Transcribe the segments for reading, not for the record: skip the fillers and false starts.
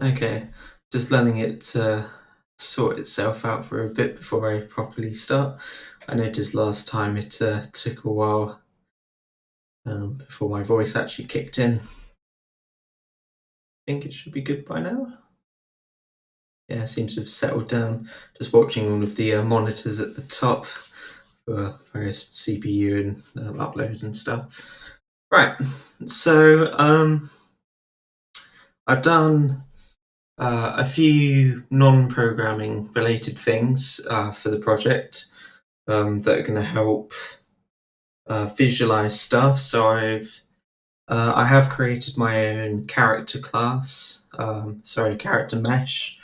Okay, just letting it sort itself out for a bit before I properly start. I noticed last time it took a while before my voice actually kicked in. Think it should be good by now. Yeah, it seems to have settled down. Just watching all of the monitors at the top for various CPU and upload and stuff. Right, so I've done a few non-programming related things for the project that are going to help visualize stuff. So I have created my own character class, character mesh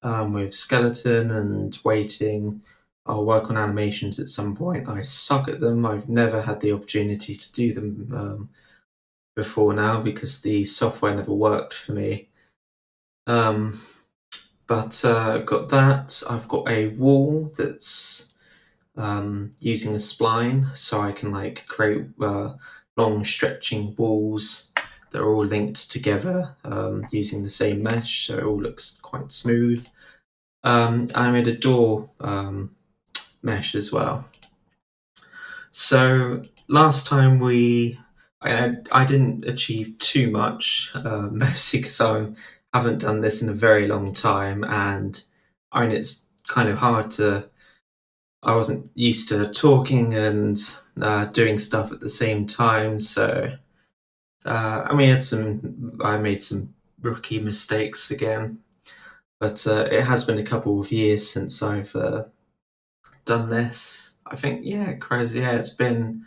with skeleton and weighting. I'll work on animations at some point. I suck at them. I've never had the opportunity to do them before now because the software never worked for me. But I've got that. I've got a wall that's using a spline, so I can like create long stretching walls that are all linked together using the same mesh, so it all looks quite smooth. I made a door mesh as well. So last time I didn't achieve too much, mostly because I haven't done this in a very long time, and I mean it's kind of hard to. I wasn't used to talking and doing stuff at the same time, so I made some rookie mistakes again, but it has been a couple of years since I've done this. I think, yeah, crazy. Yeah, it's been,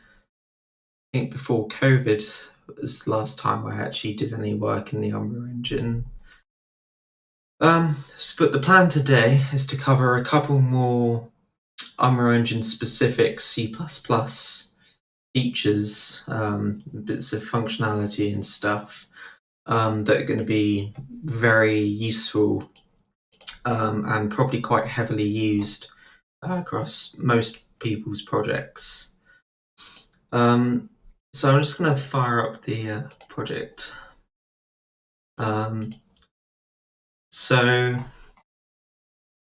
I think before COVID was the last time I actually did any work in the Unreal Engine. But the plan today is to cover a couple more Unreal Engine specific C++ features, bits of functionality and stuff that are going to be very useful and probably quite heavily used across most people's projects. So I'm just going to fire up the project. So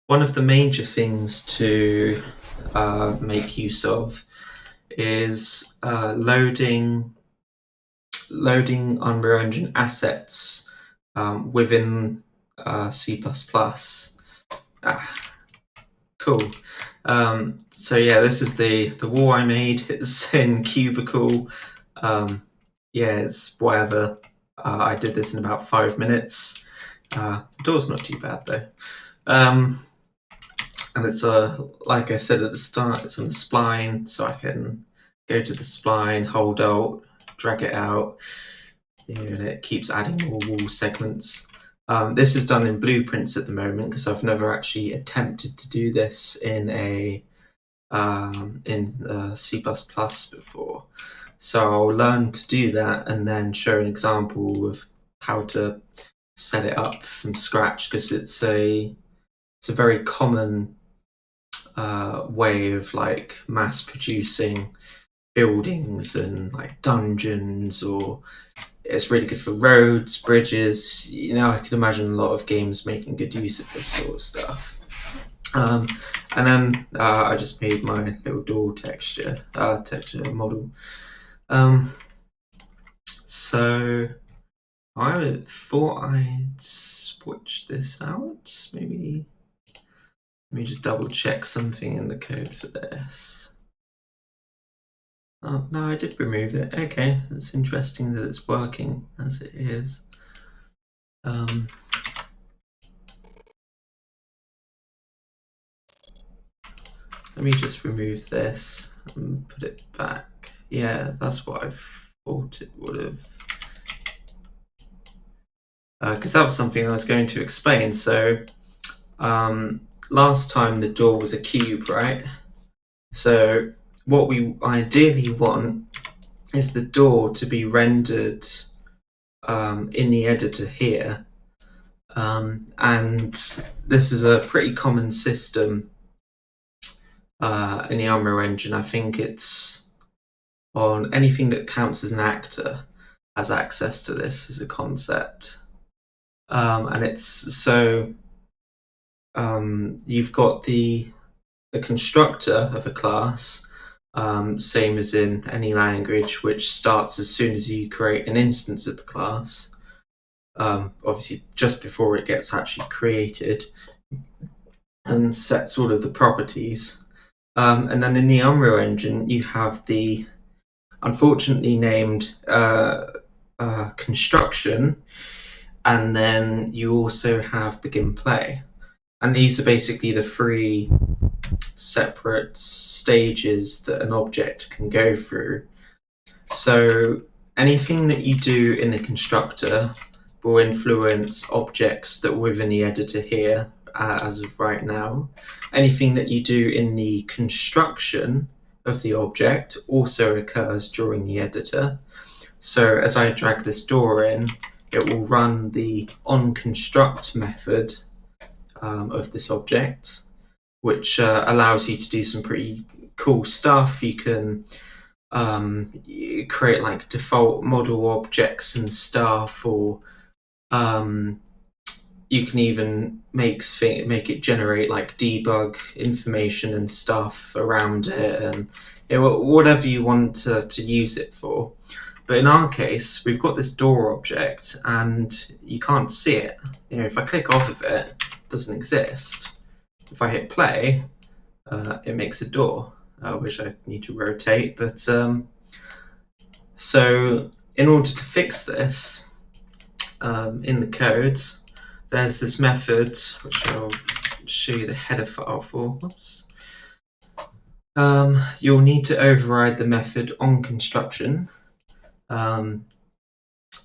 one of the major things to make use of is loading Unreal Engine assets within C++. Cool. So yeah, this is the wall I made. It's in Cubicle. Yeah, it's whatever. I did this in about 5 minutes. The door's not too bad though. And it's like I said at the start, it's on the spline, so I can go to the spline, hold Alt, drag it out, and it keeps adding more wall segments. This is done in blueprints at the moment because I've never actually attempted to do this in C++ before. So I'll learn to do that and then show an example of how to set it up from scratch, because it's a very common way of like mass producing buildings and like dungeons, or it's really good for roads, bridges. You know, I could imagine a lot of games making good use of this sort of stuff. And then I just made my little door texture model. So I thought I'd switch this out. Maybe let me just double check something in the code for this. Oh, no, I did remove it. Okay, it's interesting that it's working as it is. Let me just remove this and put it back. Yeah, that's what I thought it would have. Because that was something I was going to explain. So last time the door was a cube, right? So what we ideally want is the door to be rendered in the editor here. And this is a pretty common system in the Unreal Engine. I think it's on anything that counts as an actor has access to this as a concept. and it's so you've got the constructor of a class, same as in any language, which starts as soon as you create an instance of the class, obviously just before it gets actually created, and sets all of the properties. And then in the Unreal Engine, you have the unfortunately named construction, and then you also have begin play. And these are basically the three separate stages that an object can go through. So anything that you do in the constructor will influence objects that are within the editor here, as of right now. Anything that you do in the construction of the object also occurs during the editor. So as I drag this door in, it will run the onConstruct method of this object, which allows you to do some pretty cool stuff. You can create like default model objects and stuff, or you can even make it generate like debug information and stuff around it, and whatever you want to use it for. But in our case, we've got this door object and you can't see it. If I click off of it, it doesn't exist. If I hit play, it makes a door, which I need to rotate. But so in order to fix this, in the code, there's this method, which I'll show you the header file for. Whoops. You'll need to override the method onConstruction,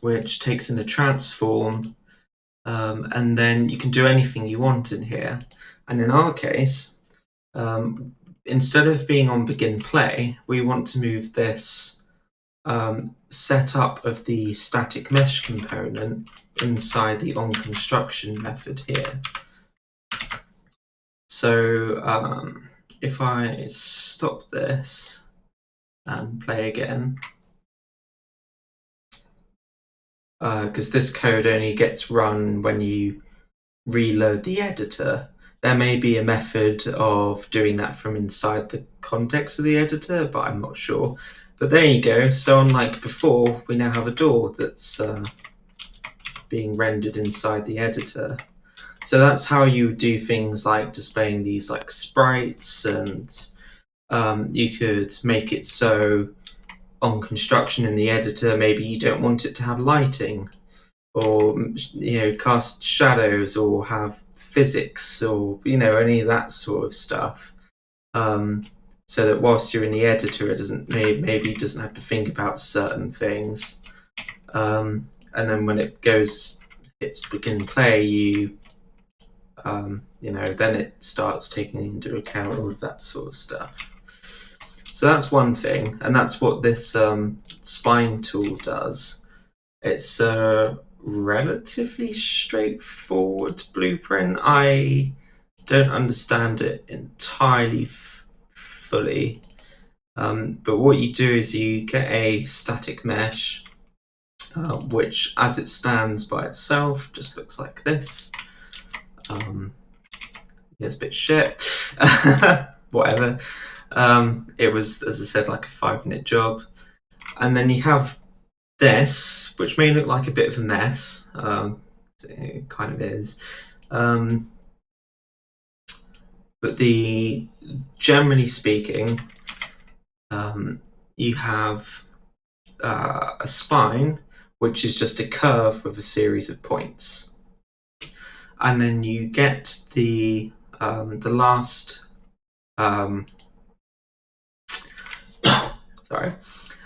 which takes in a transform, and then you can do anything you want in here. And in our case, instead of being on begin play, we want to move this setup of the static mesh component inside the onConstruction method here. So if I stop this and play again, because this code only gets run when you reload the editor. There may be a method of doing that from inside the context of the editor, but I'm not sure. But there you go. So unlike before, we now have a door that's being rendered inside the editor. So that's how you do things like displaying these like sprites, and you could make it so on construction in the editor, maybe you don't want it to have lighting, or cast shadows, or have physics, or any of that sort of stuff, so that whilst you're in the editor, it doesn't have to think about certain things, and then when it hits begin play, then it starts taking into account all of that sort of stuff. So that's one thing, and that's what this spine tool does. It's a relatively straightforward blueprint. I don't understand it entirely fully, but what you do is you get a static mesh, which as it stands by itself just looks like this. It's a bit shit. Whatever. It was, as I said, like a 5-minute job. And then you have this, which may look like a bit of a mess. It kind of is. But generally speaking, you have a spine, which is just a curve with a series of points. And then you get the last sorry.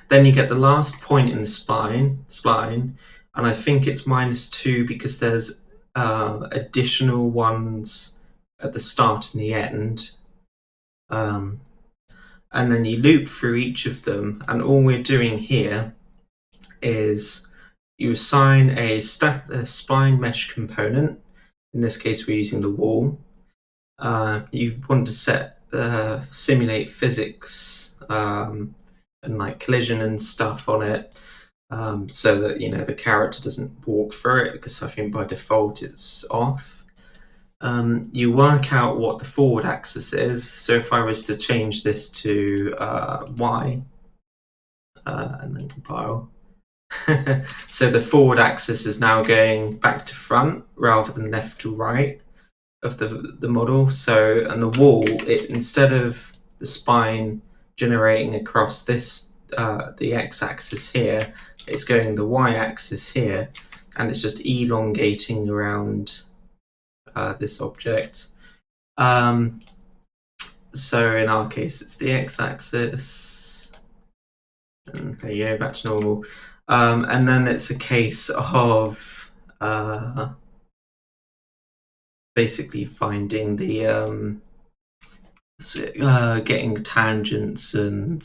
Then you get the last point in the spline, and I think it's -2 because there's additional ones at the start and the end. And then you loop through each of them, and all we're doing here is you assign a spline mesh component. In this case, we're using the wall. You want to set simulate physics and like collision and stuff on it. so that the character doesn't walk through it, because I think by default it's off. You work out what the forward axis is. So if I was to change this to Y and then compile, so the forward axis is now going back to front rather than left to right of the model. So, and the wall, instead of the spine generating across this the x-axis here, it's going the y-axis here, and it's just elongating around this object. So in our case, it's the x-axis, and there you go, back to normal. And then it's a case of basically finding the getting tangents and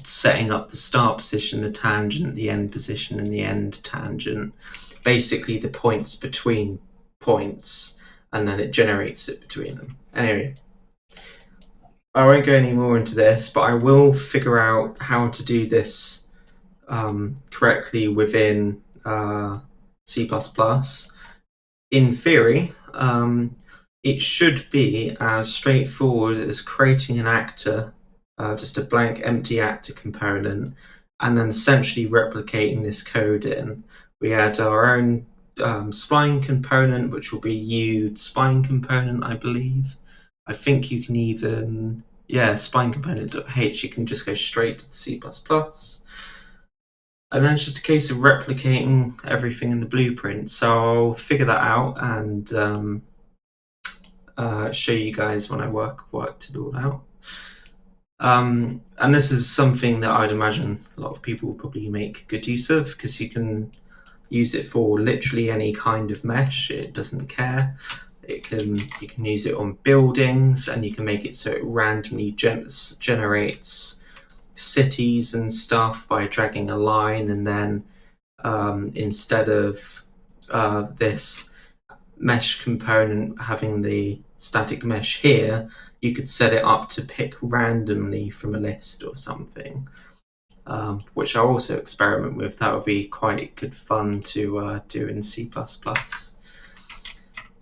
setting up the start position, the tangent, the end position, and the end tangent. Basically, the points between points, and then it generates it between them. Anyway, I won't go any more into this, but I will figure out how to do this correctly within C++. In theory, it should be as straightforward as creating an actor, just a blank empty actor component, and then essentially replicating this code in. We add our own spline component, which will be spline component, I believe. I think you can even, spline component.h, you can just go straight to the C++. And then it's just a case of replicating everything in the blueprint. So I'll figure that out and show you guys when I worked it all out. And this is something that I'd imagine a lot of people will probably make good use of, because you can use it for literally any kind of mesh. It doesn't care. You can use it on buildings, and you can make it so it randomly generates cities and stuff by dragging a line, and then instead of this mesh component having the static mesh here, you could set it up to pick randomly from a list or something, which I'll also experiment with. That would be quite good fun to do in C++.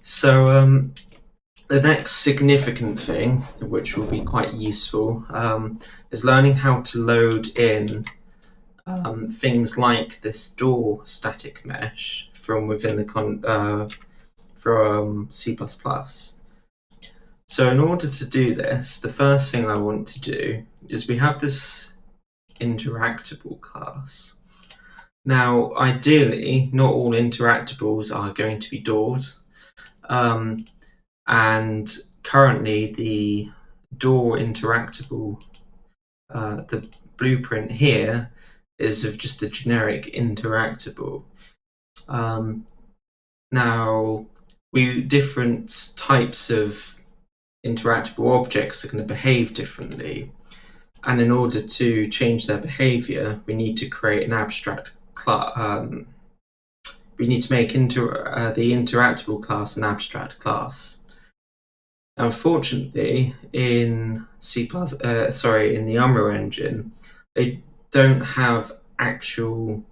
So the next significant thing, which will be quite useful, is learning how to load in things like this door static mesh from within the from C++. So in order to do this, the first thing I want to do is we have this interactable class. Now, ideally, not all interactables are going to be doors. And currently the door interactable, the blueprint here is of just a generic interactable. Now, different types of interactable objects are going to behave differently, and in order to change their behavior, we need to create an abstract class. We need to make the interactable class an abstract class. Now, unfortunately, in in the Unreal Engine, they don't have actual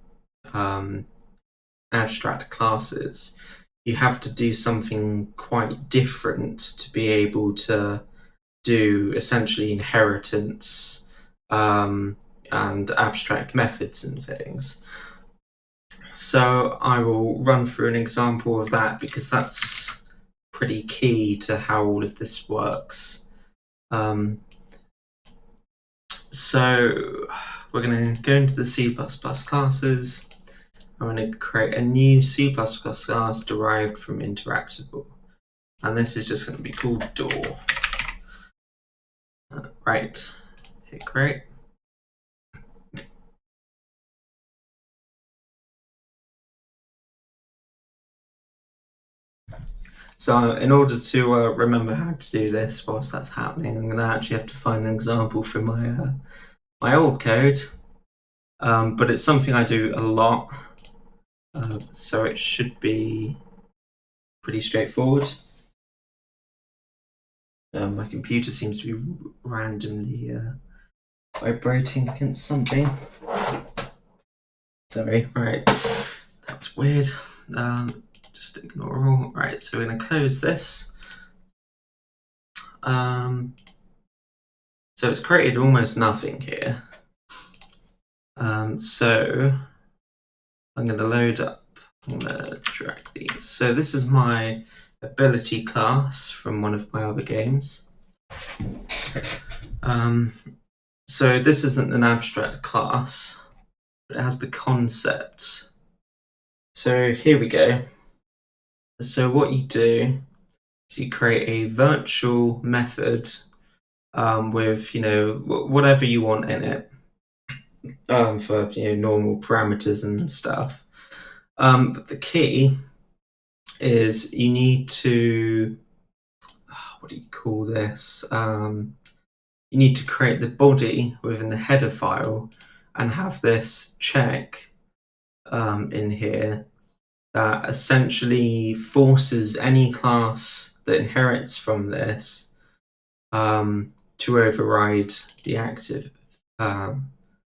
abstract classes. You have to do something quite different to be able to do essentially inheritance and abstract methods and things. So I will run through an example of that, because that's pretty key to how all of this works. So we're going to go into the C++ classes. I'm going to create a new C++ class derived from interactable, and this is just going to be called door. Right, hit create. So in order to remember how to do this whilst that's happening, I'm going to actually have to find an example from my old code, but it's something I do a lot, so it should be pretty straightforward. My computer seems to be randomly vibrating against something. Sorry, right, that's weird. Just ignore all. Right, so we're going to close this. So it's created almost nothing here. So I'm going to load up, I'm going to drag these. So this is my ability class from one of my other games. So this isn't an abstract class, but it has the concept. So here we go. So what you do is you create a virtual method with, whatever you want in it, for normal parameters and stuff. But the key is you need to, what do you call this? You need to create the body within the header file and have this check in here that essentially forces any class that inherits from this to override the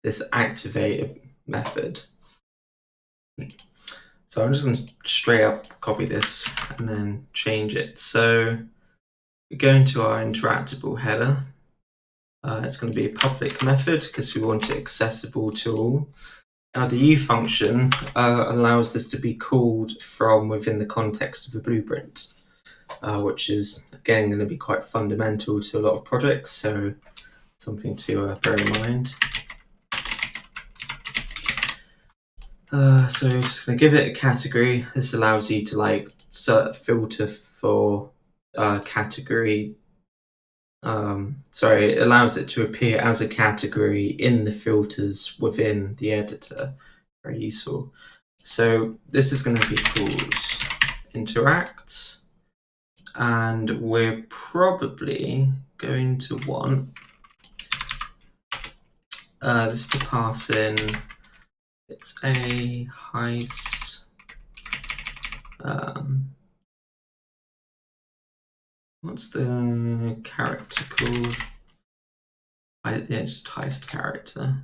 this activate method. So I'm just going to straight up copy this and then change it. So we go into our interactable header. It's going to be a public method because we want it accessible to all. Now the U function allows this to be called from within the context of a blueprint, which is again going to be quite fundamental to a lot of projects, so something to bear in mind. So just going to give it a category. This allows you to filter for category. It allows it to appear as a category in the filters within the editor. Very useful. So this is going to be called interacts, and we're probably going to want this to pass in. It's a heist. What's the character called? It's just heist character.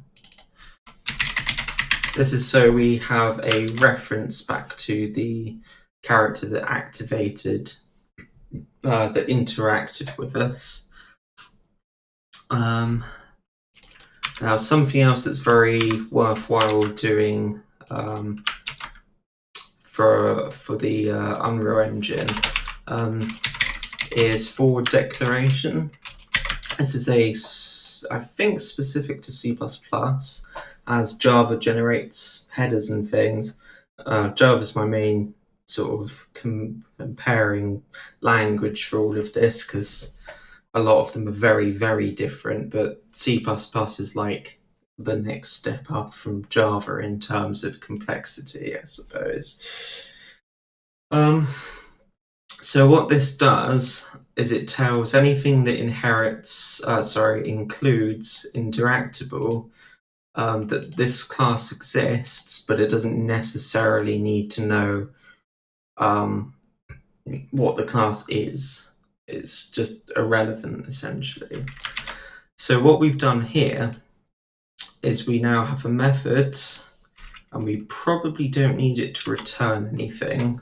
This is so we have a reference back to the character that activated, that interacted with us. Now, something else that's very worthwhile doing for the Unreal Engine is forward declaration. This is I think specific to C++, as Java generates headers and things. Java is my main sort of comparing language for all of this because a lot of them are very, very different, but C++ is like the next step up from Java in terms of complexity, I suppose. So what this does is it tells anything that includes interactable, that this class exists, but it doesn't necessarily need to know what the class is. It's just irrelevant, essentially. So what we've done here is we now have a method, and we probably don't need it to return anything.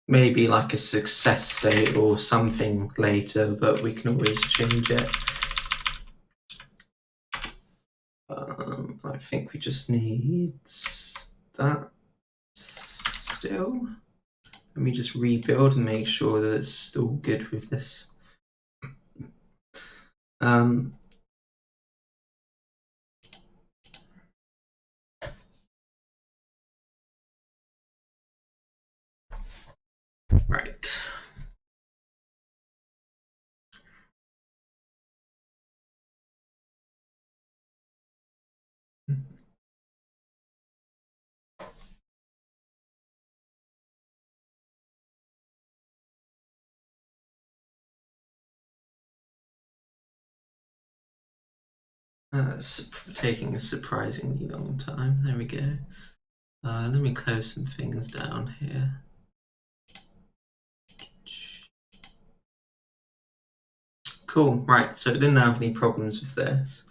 Maybe like a success state or something later, but we can always change it. I think we just need that still. Let me just rebuild and make sure that it's still good with this. Right. It's taking a surprisingly long time. There we go. Let me close some things down here. Cool, right, so it didn't have any problems with this.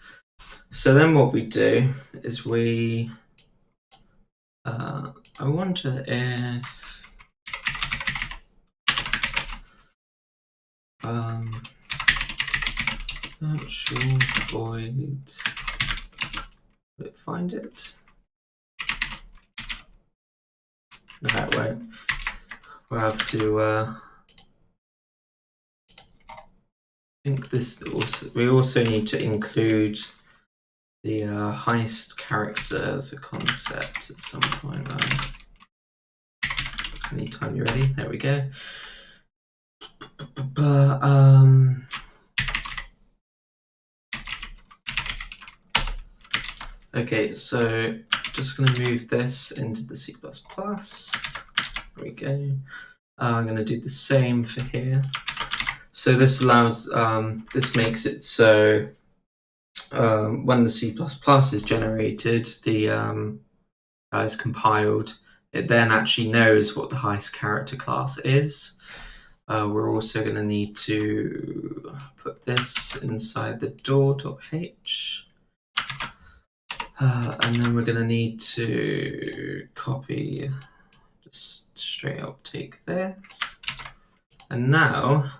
So then what we do is I wonder if virtual void, will it find it? No, it won't. We'll have to I think this also, we also need to include the heist character as a concept at some point. Anytime you're ready, there we go. But okay, so just going to move this into the C++. There we go. I'm going to do the same for here. So this allows, this makes it so when the C++ is generated, the is compiled, it then actually knows what the heist character class is. We're also going to need to put this inside the door.h. And then we're going to need to copy, just straight up take this. And now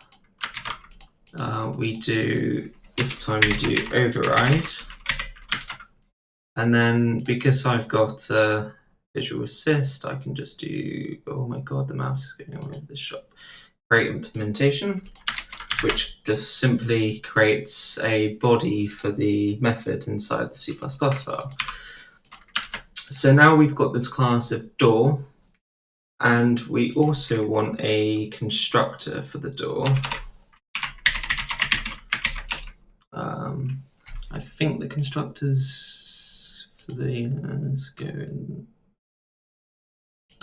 this time we do override. And then because I've got visual assist, I can just do, oh my god, the mouse is going all over the shop. Create implementation, which just simply creates a body for the method inside the C++ file. So now we've got this class of door, and we also want a constructor for the door. I think the constructors for the let's go in.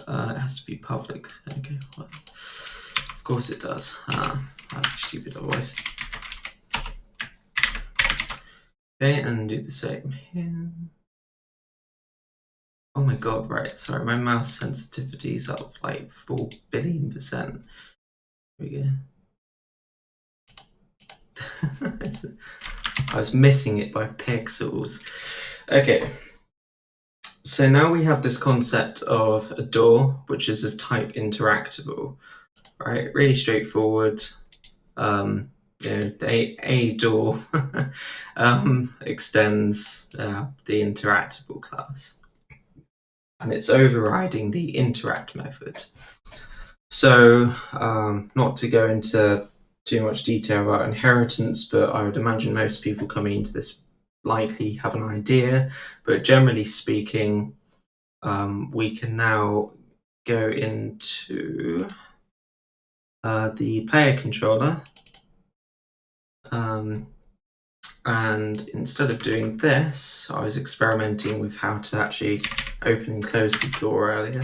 It has to be public. Okay, well, of course it does. I'd be stupid otherwise. Okay, and do the same here. Oh my god, right, sorry, my mouse sensitivity is up like 4 billion%. There we go. I was missing it by pixels. Okay, so now we have this concept of a door, which is of type interactable, right? Really straightforward. A door extends the interactable class, and it's overriding the interact method. So not to go into too much detail about inheritance, but I would imagine most people coming into this likely have an idea, but generally speaking, we can now go into the player controller, and instead of doing this, I was experimenting with how to actually open and close the door earlier.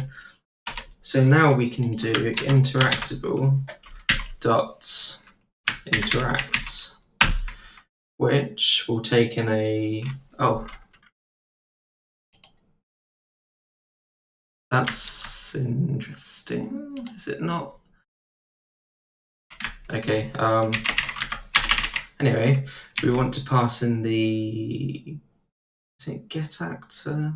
So now we can do interactable dot interacts, which will take in a, oh, that's interesting. Is it not? Okay. Anyway, we want to pass in the, is it get actor?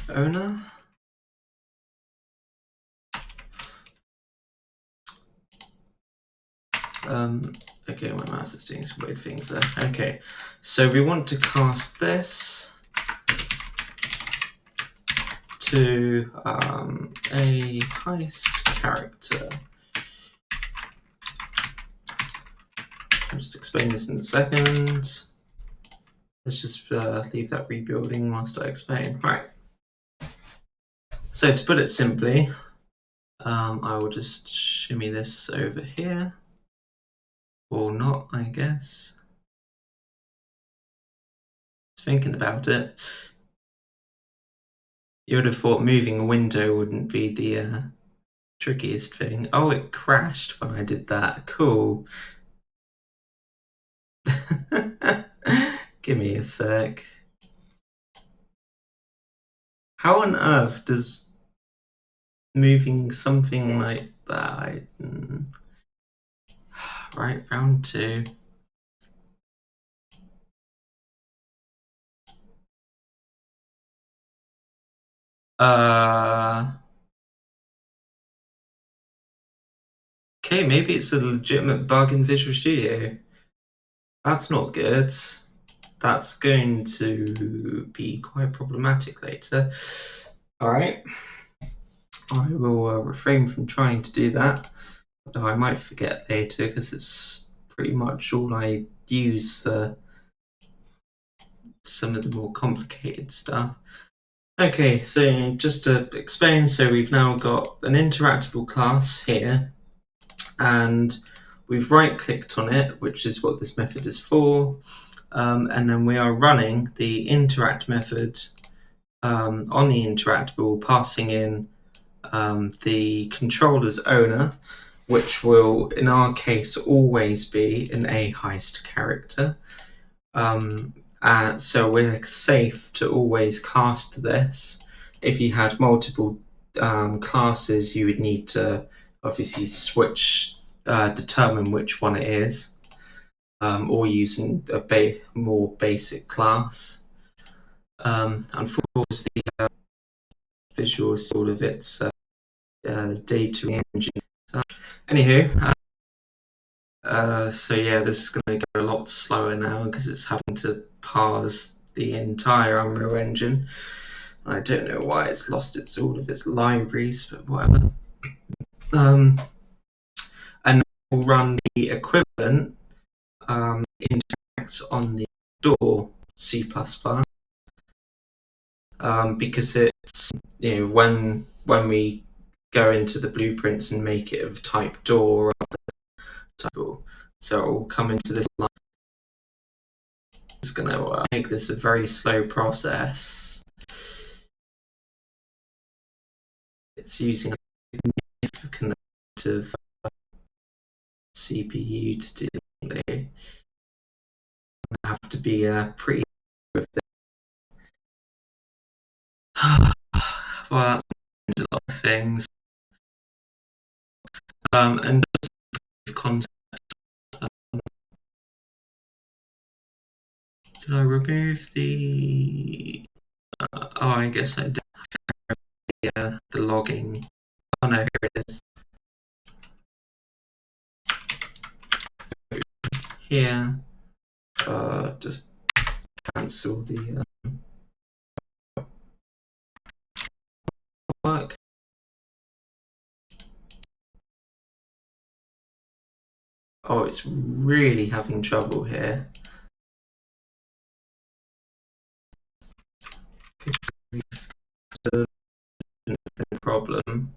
Owner. Okay, my mouse is doing some weird things there. Okay, so we want to cast this to a heist character. I'll just explain this in a second. Let's just leave that rebuilding whilst I explain. Right. So to put it simply, I will just shimmy this over here. Or not, I guess. Thinking about it, you would have thought moving a window wouldn't be the trickiest thing. Oh, it crashed when I did that. Cool. Give me a sec. How on earth does moving something like that. Right, round 2. Okay, maybe it's a legitimate bug in Visual Studio. That's not good. That's going to be quite problematic later. Alright. I will refrain from trying to do that, though I might forget later because it's pretty much all I use for some of the more complicated stuff. Okay, so just to explain, so we've now got an interactable class here, and we've right-clicked on it, which is what this method is for, and then we are running the interact method on the interactable, passing in the controller's owner, which will, in our case, always be an A-heist character. So we're safe to always cast this. If you had multiple classes, you would need to obviously switch, determine which one it is, or using a more basic class. Unfortunately, Visual all of its data engine. Anywho, so yeah, this is going to go a lot slower now because it's having to parse the entire Unreal Engine. I don't know why it's lost all of its libraries, but whatever. And we'll run the equivalent interact on the door C++, because it's, when we go into the blueprints and make it of type door, so it will come into this line. It's going to make this a very slow process. It's using a significant amount of CPU to do it. I have to be pretty with it. Well, that's a lot of things. And concept. Did I remove the? Oh, I guess I did. Yeah, the logging. Oh no, here it is. Here, just cancel the work. Oh, it's really having trouble here. Problem.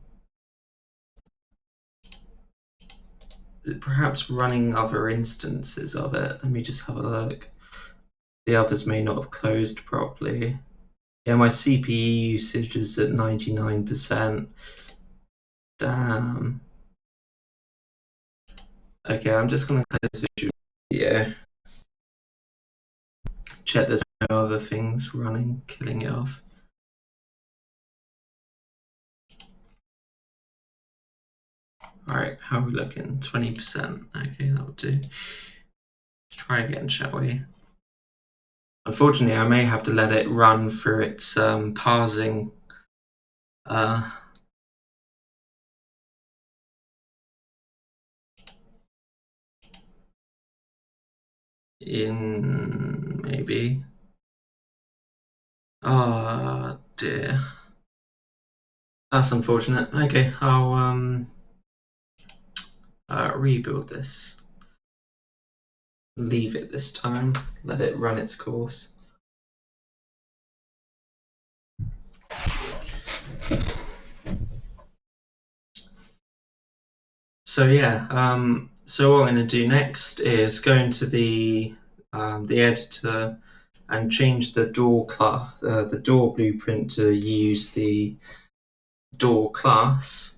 Is it perhaps running other instances of it? Let me just have a look. The others may not have closed properly. Yeah, my CPU usage is at 99%. Damn. Okay, I'm just going to close Visual Studio. Check there's no other things running, killing it off. Alright, how are we looking? 20%. Okay, that would do. Let's try again, shall we? Unfortunately, I may have to let it run through its parsing. In maybe. Oh dear. That's unfortunate. Okay, I'll rebuild this. Leave it this time. Let it run its course. So yeah, so what I'm going to do next is go into the editor and change the door class, the door blueprint to use the door class,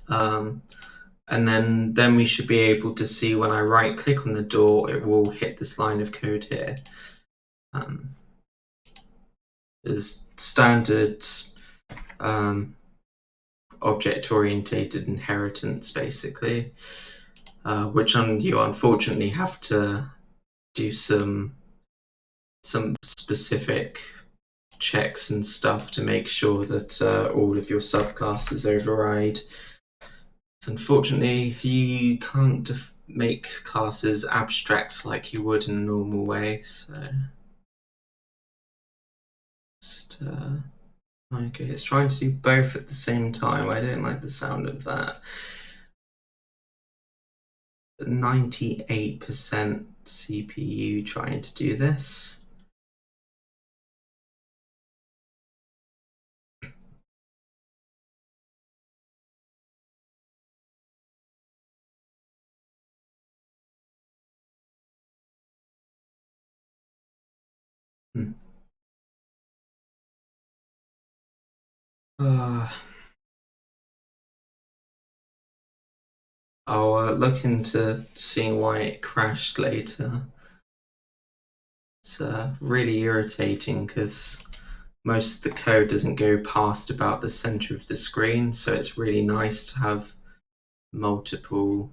and then we should be able to see when I right click on the door, it will hit this line of code here. There's standard object-orientated inheritance, basically, which you unfortunately have to do some specific checks and stuff to make sure that all of your subclasses override. So unfortunately, you can't make classes abstract like you would in a normal way. So just okay, it's trying to do both at the same time. I don't like the sound of that. 98% CPU trying to do this. I'll look into seeing why it crashed later. It's really irritating because most of the code doesn't go past about the center of the screen, so it's really nice to have multiple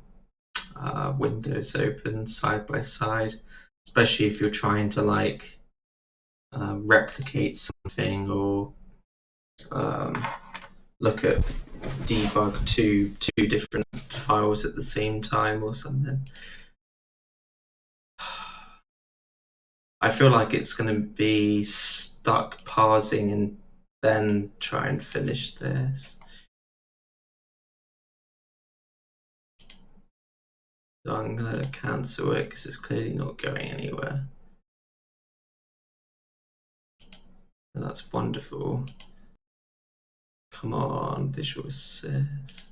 windows open side by side, especially if you're trying to like replicate something or look at debug two different files at the same time or something. I feel like it's going to be stuck parsing and then try and finish this. So I'm going to cancel it because it's clearly not going anywhere. And that's wonderful. Come on, Visual Assist.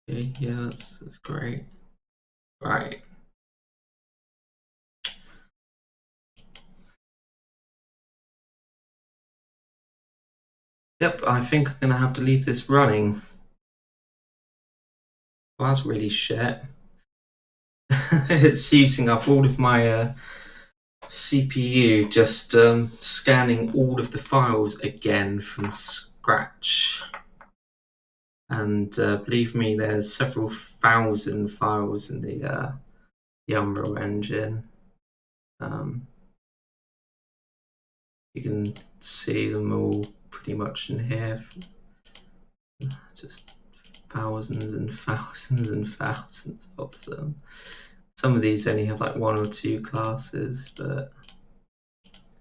Okay, yeah, that's great. Right. Yep, I think I'm going to have to leave this running. Well, that's really shit. It's using up all of my CPU, just scanning all of the files again from scratch. And believe me, there's several thousand files in the Unreal Engine. You can see them all pretty much in here. Just thousands and thousands and thousands of them. Some of these only have like one or two classes, but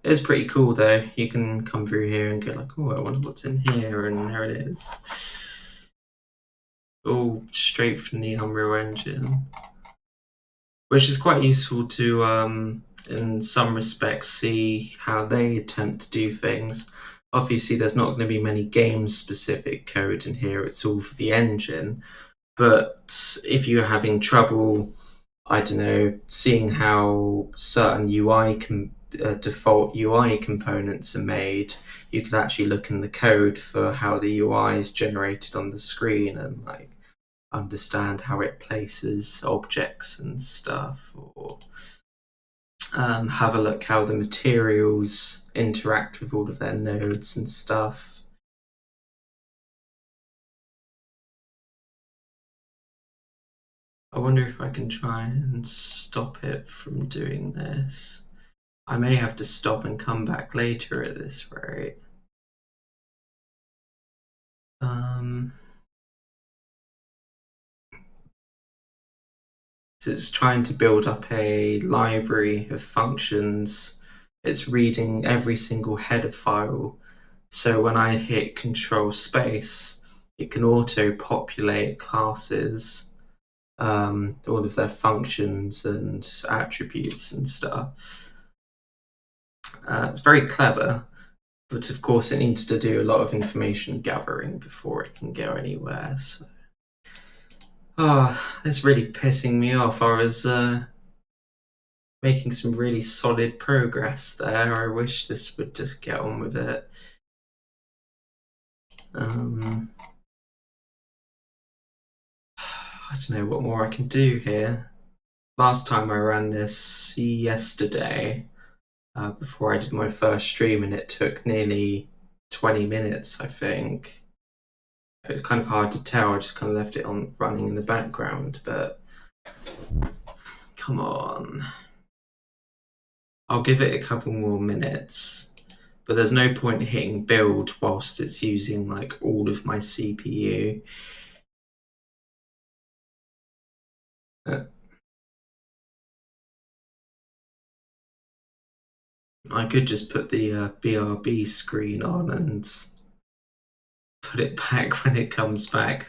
it's pretty cool though. You can come through here and go like, oh, I wonder what's in here, and there it is. All straight from the Unreal Engine, which is quite useful to, in some respects, see how they attempt to do things. Obviously, there's not going to be many game-specific code in here. It's all for the engine. But if you're having trouble, I don't know, seeing how certain default UI components are made, you could actually look in the code for how the UI is generated on the screen and like understand how it places objects and stuff, or have a look how the materials interact with all of their nodes and stuff. I wonder if I can try and stop it from doing this. I may have to stop and come back later at this rate. So it's trying to build up a library of functions. It's reading every single header file. So when I hit Control Space, it can auto-populate classes, all of their functions and attributes and stuff. It's very clever, but of course it needs to do a lot of information gathering before it can go anywhere. So. It's really pissing me off. I was making some really solid progress there. I wish this would just get on with it. I don't know what more I can do here. Last time I ran this yesterday, before I did my first stream, and it took nearly 20 minutes, I think. It was kind of hard to tell. I just kind of left it on running in the background, but come on. I'll give it a couple more minutes, but there's no point hitting build whilst it's using like all of my CPU. I could just put the BRB screen on and put it back when it comes back.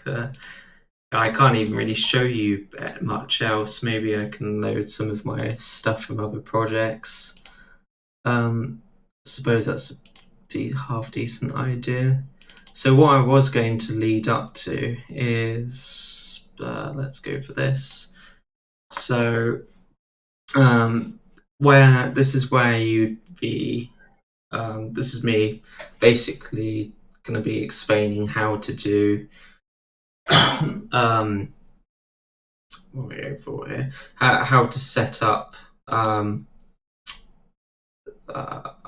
I can't even really show you much else. Maybe I can load some of my stuff from other projects. I suppose that's a half decent idea. So what I was going to lead up to is, let's go for this. So where this is where you'd be, this is me basically going to be explaining how to do what are we going for here? How to set up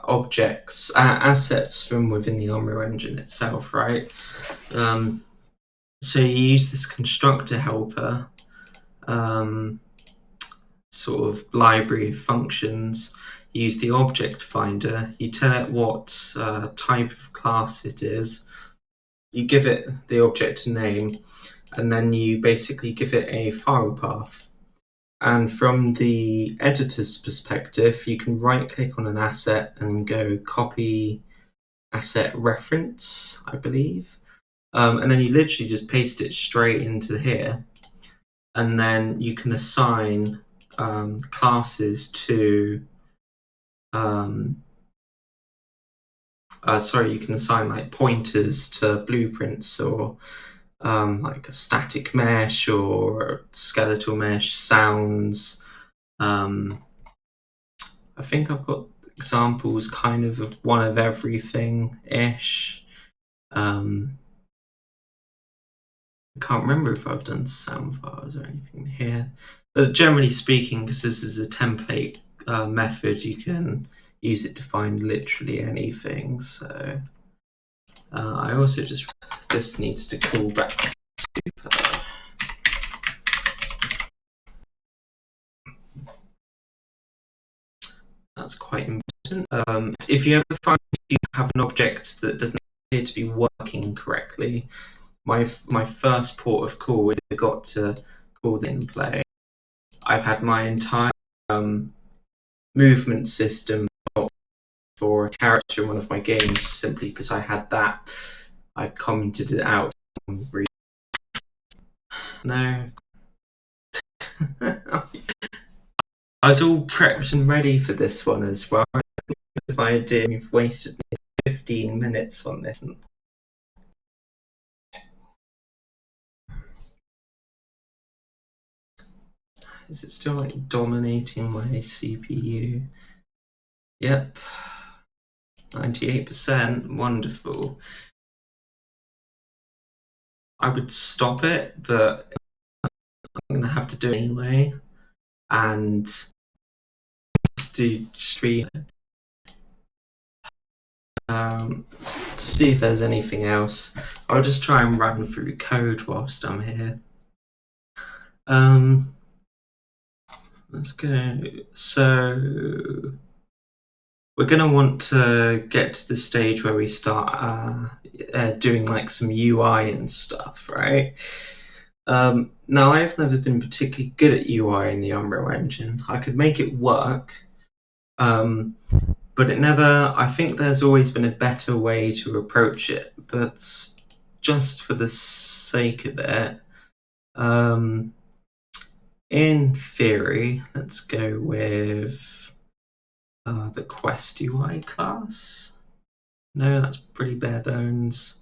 objects, assets from within the Unreal Engine itself, right? So you use this constructor helper sort of library of functions. You use the object finder, you tell it what type of class it is, you give it the object name, and then you basically give it a file path. And from the editor's perspective, you can right click on an asset and go copy asset reference, I believe. And then you literally just paste it straight into here. And then you can assign classes to, you can assign like pointers to blueprints or like a static mesh or a skeletal mesh, sounds. I think I've got examples kind of one of everything-ish. I can't remember if I've done sound files or anything here. But generally speaking, because this is a template method, you can use it to find literally anything. So I also just, this needs to call back to super. That's quite important. If you ever find you have an object that doesn't appear to be working correctly, my first port of call is I got to call the in play. I've had my entire movement system for a character in one of my games simply because I had that. I commented it out. No. I was all prepped and ready for this one as well. If I did, we've wasted 15 minutes on this. Is it still like dominating my CPU? Yep. 98%. Wonderful. I would stop it, but I'm going to have to do it anyway. And do stream. Let's see if there's anything else. I'll just try and run through code whilst I'm here. Let's go. So we're going to want to get to the stage where we start doing like some UI and stuff, right? Now, I've never been particularly good at UI in the Unreal Engine. I could make it work, but it never, I think there's always been a better way to approach it, but just for the sake of it, in theory, let's go with the Quest UI class. No, that's pretty bare bones.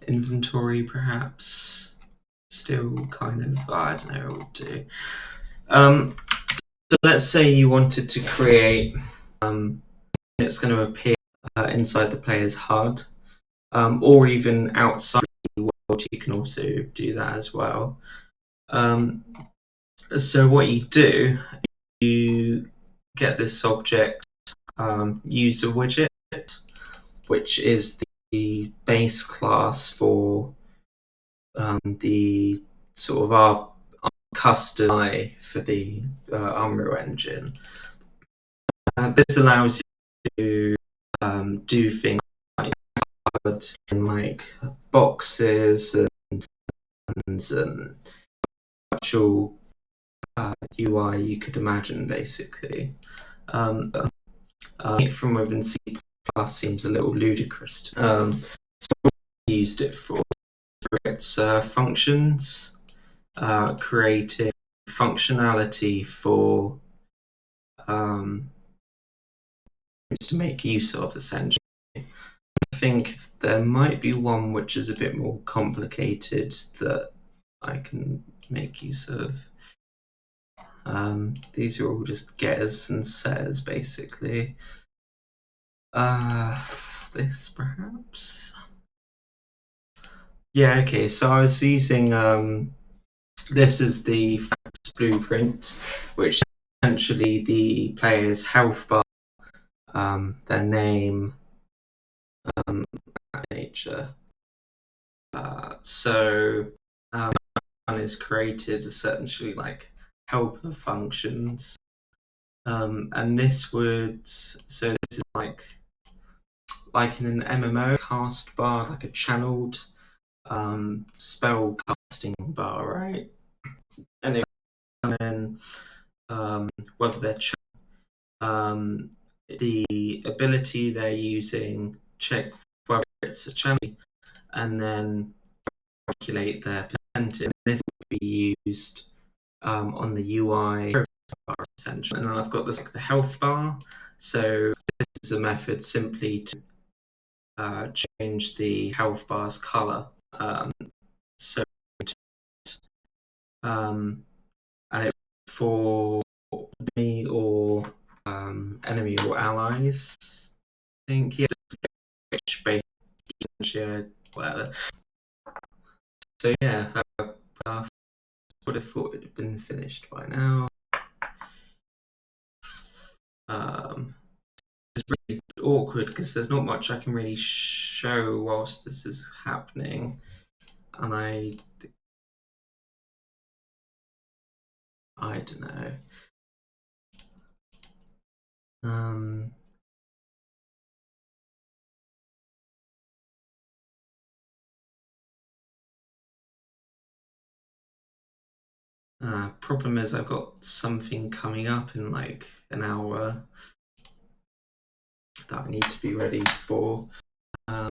Inventory, perhaps. Still kind of, I don't know what we'll do. So let's say you wanted to create, it's going to appear inside the player's HUD, or even outside the world, you can also do that as well. So what you do, you get this object, user widget, which is the base class for the sort of our custom UI for the Unreal Engine. This allows you to do things like in like boxes and actual UI you could imagine, basically. From within C++ seems a little ludicrous. So we used it for its functions, creating functionality for to make use of, essentially. I think there might be one which is a bit more complicated that I can make use of. These are all just getters and setters, basically. This perhaps? Yeah, okay, so I was using, this is the facts blueprint, which is essentially the player's health bar, their name, nature. So one is created essentially like helper functions, and this is like in an MMO cast bar, like a channeled spell casting bar, right? And they come in whether they're the ability they're using, check whether it's a channel, and then calculate their percentage. This will be used on the UI bar, essentially. And then I've got this like the health bar. So this is a method simply to change the health bar's color. So and it's for me or enemy or allies. I think which basically whatever. So yeah, I would have thought it had been finished by now. It's really awkward because there's not much I can really show whilst this is happening, and I don't know. Problem is I've got something coming up in like an hour that I need to be ready for. I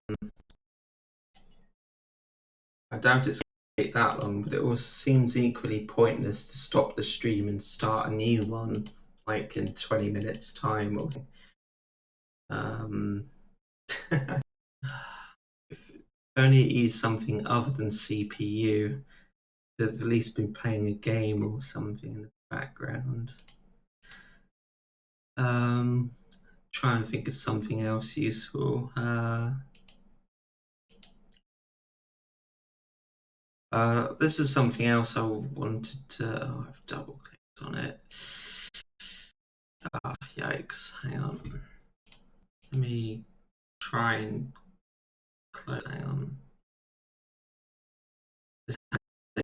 doubt it's going to take that long, but it also seems equally pointless to stop the stream and start a new one like in 20 minutes time or if only it used something other than CPU, they've at least been playing a game or something in the background. Try and think of something else useful. This is something else I wanted to. Oh, I've double clicked on it. Yikes! Hang on. Let me try and close. Hang on.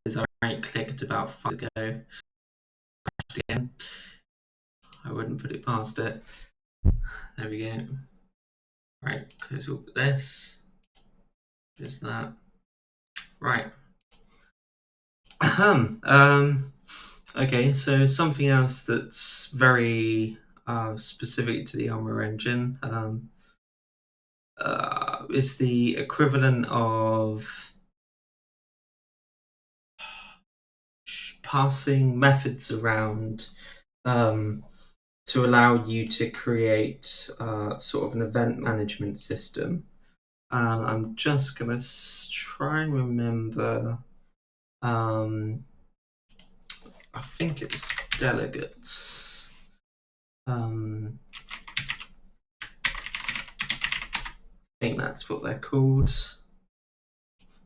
This I right clicked about 5 ago. Crashed again. I wouldn't put it past it. There we go. Right, close all this. There's that. Right. Okay, so something else that's very specific to the Unreal Engine is the equivalent of passing methods around to allow you to create sort of an event management system. I'm just going to try and remember. I think it's Delegates. I think that's what they're called.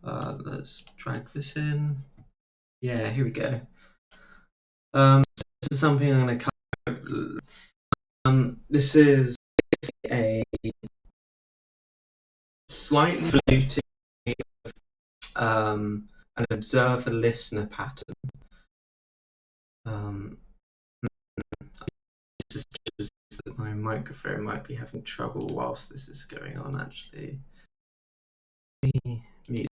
Let's drag this in. Yeah, here we go. This is something I'm going to cover. This is a slightly diluted an observer-listener pattern. This is just that my microphone might be having trouble whilst this is going on, actually. Mute.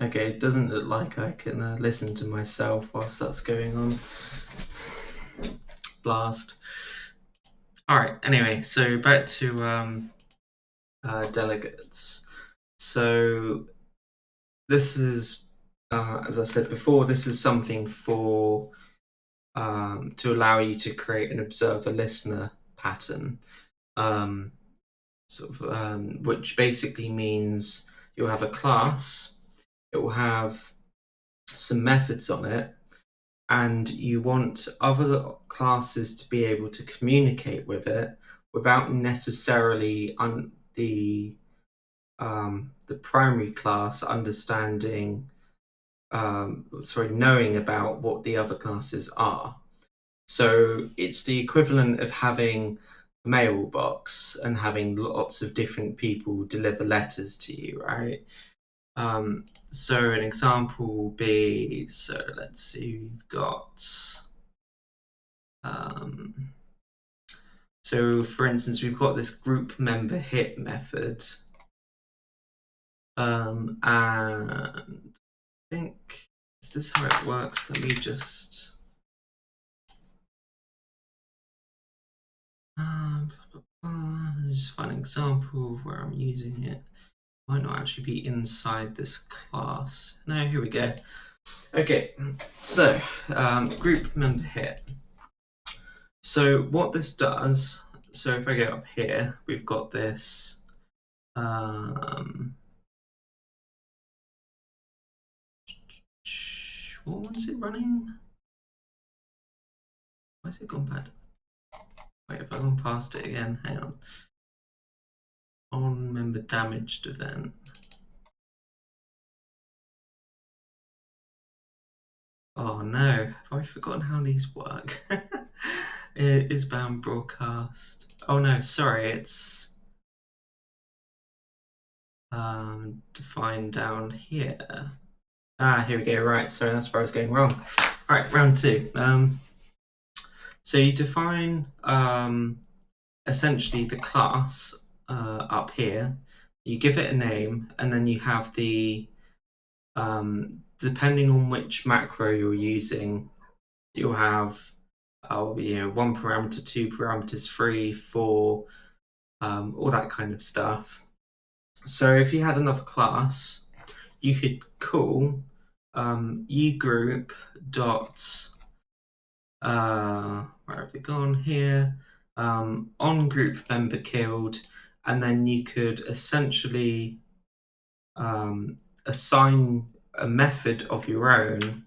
Okay, it doesn't look like I can listen to myself whilst that's going on. Blast. Alright, anyway, so back to delegates. So this is, as I said before, this is something for to allow you to create an observer-listener pattern, which basically means you'll have a class, it will have some methods on it, and you want other classes to be able to communicate with it without necessarily the primary class understanding, knowing about what the other classes are. So it's the equivalent of having a mailbox and having lots of different people deliver letters to you, right? So an example will be, so let's see, we've got, so for instance, we've got this group member hit method, and I think, is this how it works? Let me just, just find an example of where I'm using it. Might not actually be inside this class. No, here we go. Okay, so group member hit. So what this does, so if I go up here, we've got this what one's it running? Why has it gone bad? Wait, if I've gone past it again, hang on. On member damaged event. Oh no, have I forgotten how these work? It is bound broadcast. Oh no, sorry, it's defined down here. Here we go, right, so that's where I was going wrong. Alright, round two. So you define essentially the class up here, you give it a name, and then you have the, depending on which macro you're using, you'll have one parameter, two parameters, 3, 4, all that kind of stuff. So if you had another class, you could call ugroup dot where have we gone here, on group member killed, and then you could essentially assign a method of your own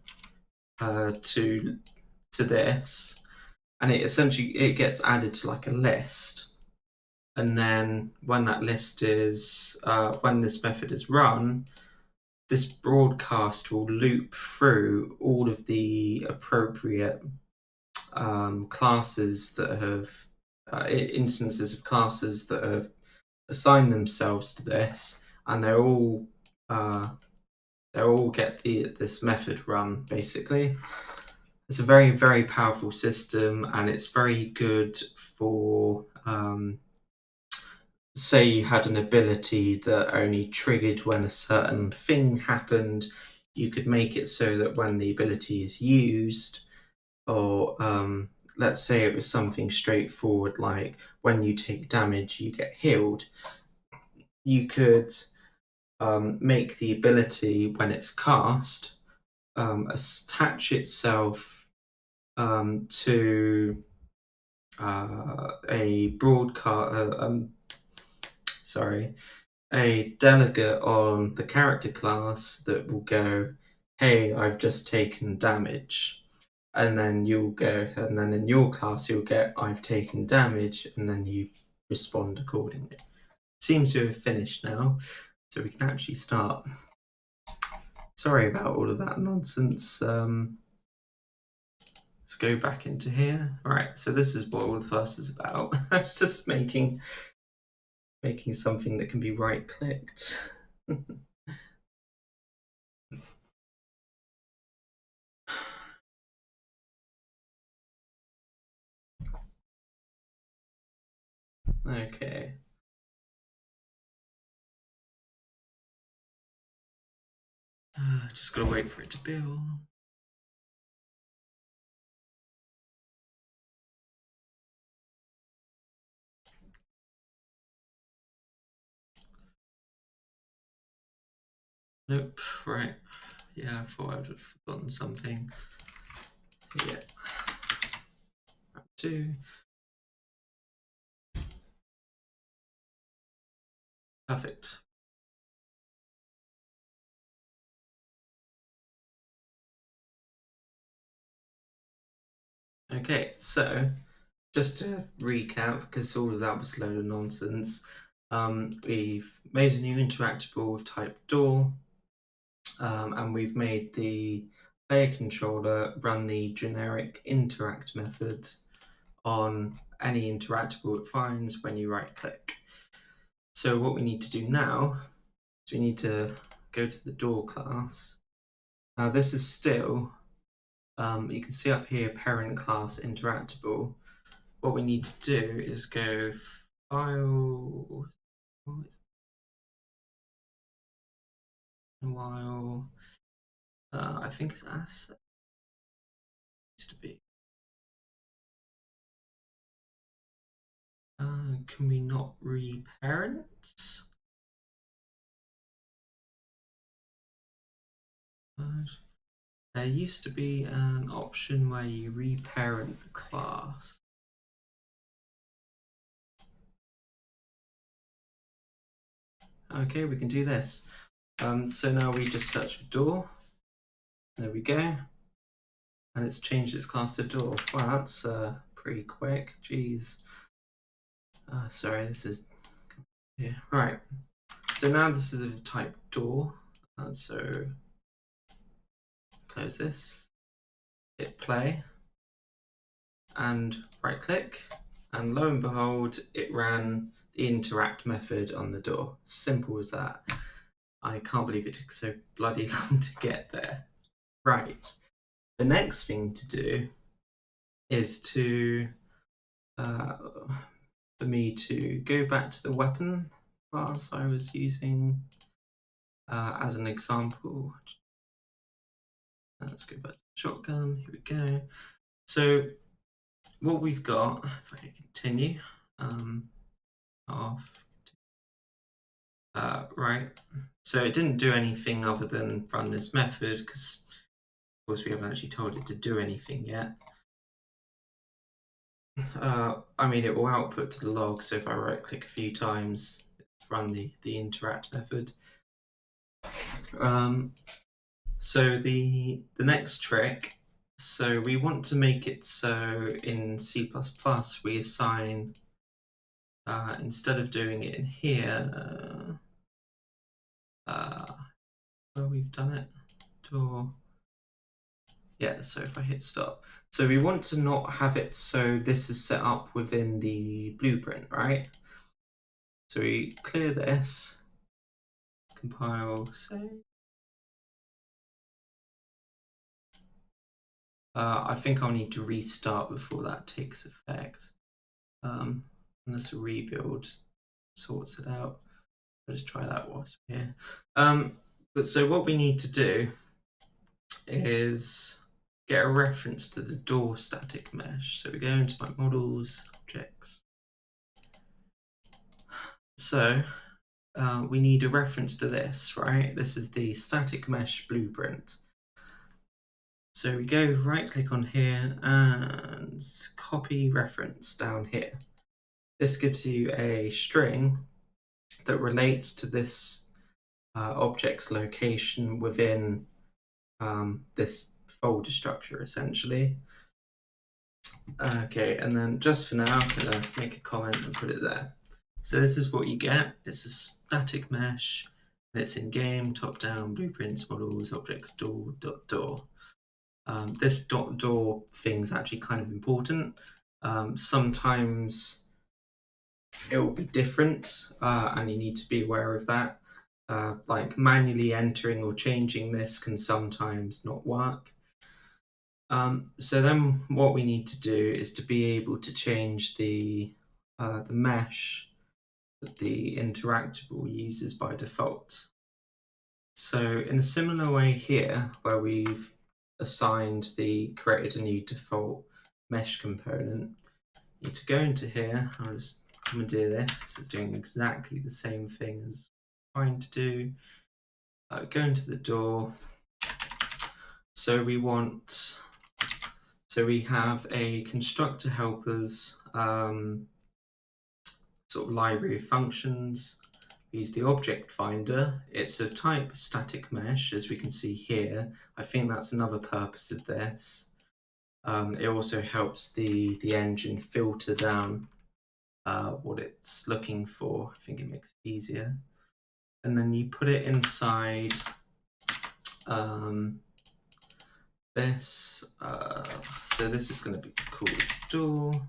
to this, and it gets added to like a list. And then when that list is when this method is run, this broadcast will loop through all of the appropriate classes that have instances of classes that have assigned themselves to this, and they'll all get this method run. Basically, it's a very, very powerful system, and it's very good for say you had an ability that only triggered when a certain thing happened. you could make it so that when the ability is used, or let's say it was something straightforward like when you take damage you get healed, you could make the ability when it's cast attach itself to a broadcast, a delegate on the character class that will go, hey, I've just taken damage. And then you'll go, and then in your class you'll get, I've taken damage, and then you respond accordingly. Seems to have finished now, so we can actually start. Sorry about all of that nonsense. Let's go back into here. All right, so this is what all the fuss is about. It's just making something that can be right-clicked. Okay. Just gotta wait for it to build. Nope, right. Yeah, I thought I would have forgotten something. Yeah. Round 2. Perfect. Okay, so just to recap, because all of that was a load of nonsense, we've made a new interactable type door, and we've made the player controller run the generic interact method on any interactable it finds when you right click. So what we need to do now is we need to go to the door class. Now this is still, you can see up here, parent class interactable. What we need to do is go file, while, I think it's asset, needs to be. Can we not reparent? There used to be an option where you reparent the class. Okay, we can do this. So now we just search for door. There we go. And it's changed its class to door. Wow, that's pretty quick. Jeez. Sorry, this is... Yeah, right. So now this is a type door. So close this, hit play, and right click. And lo and behold, it ran the interact method on the door. Simple as that. I can't believe it took so bloody long to get there. Right. The next thing to do is to for me to go back to the weapon class I was using as an example. Let's go back to the shotgun. Here we go. So what we've got, if I continue, off. Right. So it didn't do anything other than run this method because, of course, we haven't actually told it to do anything yet. I mean, it will output to the log, so if I right click a few times, run the interact method. So the next trick, so we want to make it so in C++ we assign, instead of doing it in here, where we've done it, door. Yeah, so if I hit stop. So we want to not have it so this is set up within the blueprint, right? So we clear this, compile, save. I think I'll need to restart before that takes effect. Unless a rebuild sorts it out. I'll just try that whilst we're here. But so what we need to do is get a reference to the door static mesh. So we go into my models, objects. So we need a reference to this, right? This is the static mesh blueprint. So we go right click on here and copy reference down here. This gives you a string that relates to this object's location within this folder structure, essentially. Okay, and then just for now, I'm going to make a comment and put it there. So this is what you get. It's a static mesh. It's in game, top down, blueprints, models, objects, door, dot, door. This dot door thing is actually kind of important. Sometimes it will be different, and you need to be aware of that. Like manually entering or changing this can sometimes not work. So then what we need to do is to be able to change the mesh that the Interactable uses by default. So in a similar way here, where we've created a new default mesh component, you need to go into here. I'll just commandeer this because it's doing exactly the same thing as I'm trying to do. Go into the door. So we have a constructor helpers sort of library of functions. We use the object finder. It's a type static mesh, as we can see here. I think that's another purpose of this. It also helps the engine filter down what it's looking for. I think it makes it easier. And then you put it inside this. So this is going to be called door.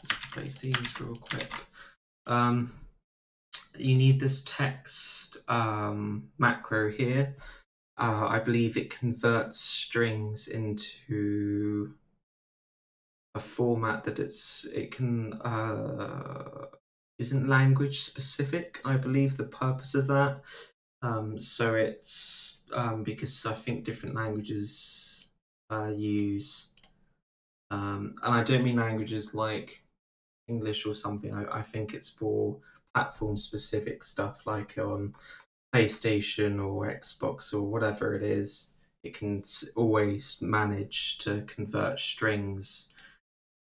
Just place these real quick. You need this text macro here. I believe it converts strings into a format that isn't language specific. I believe the purpose of that. So it's because I think different languages use, and I don't mean languages like English or something. I think it's for platform specific stuff, like on PlayStation or Xbox or whatever it is. It can always manage to convert strings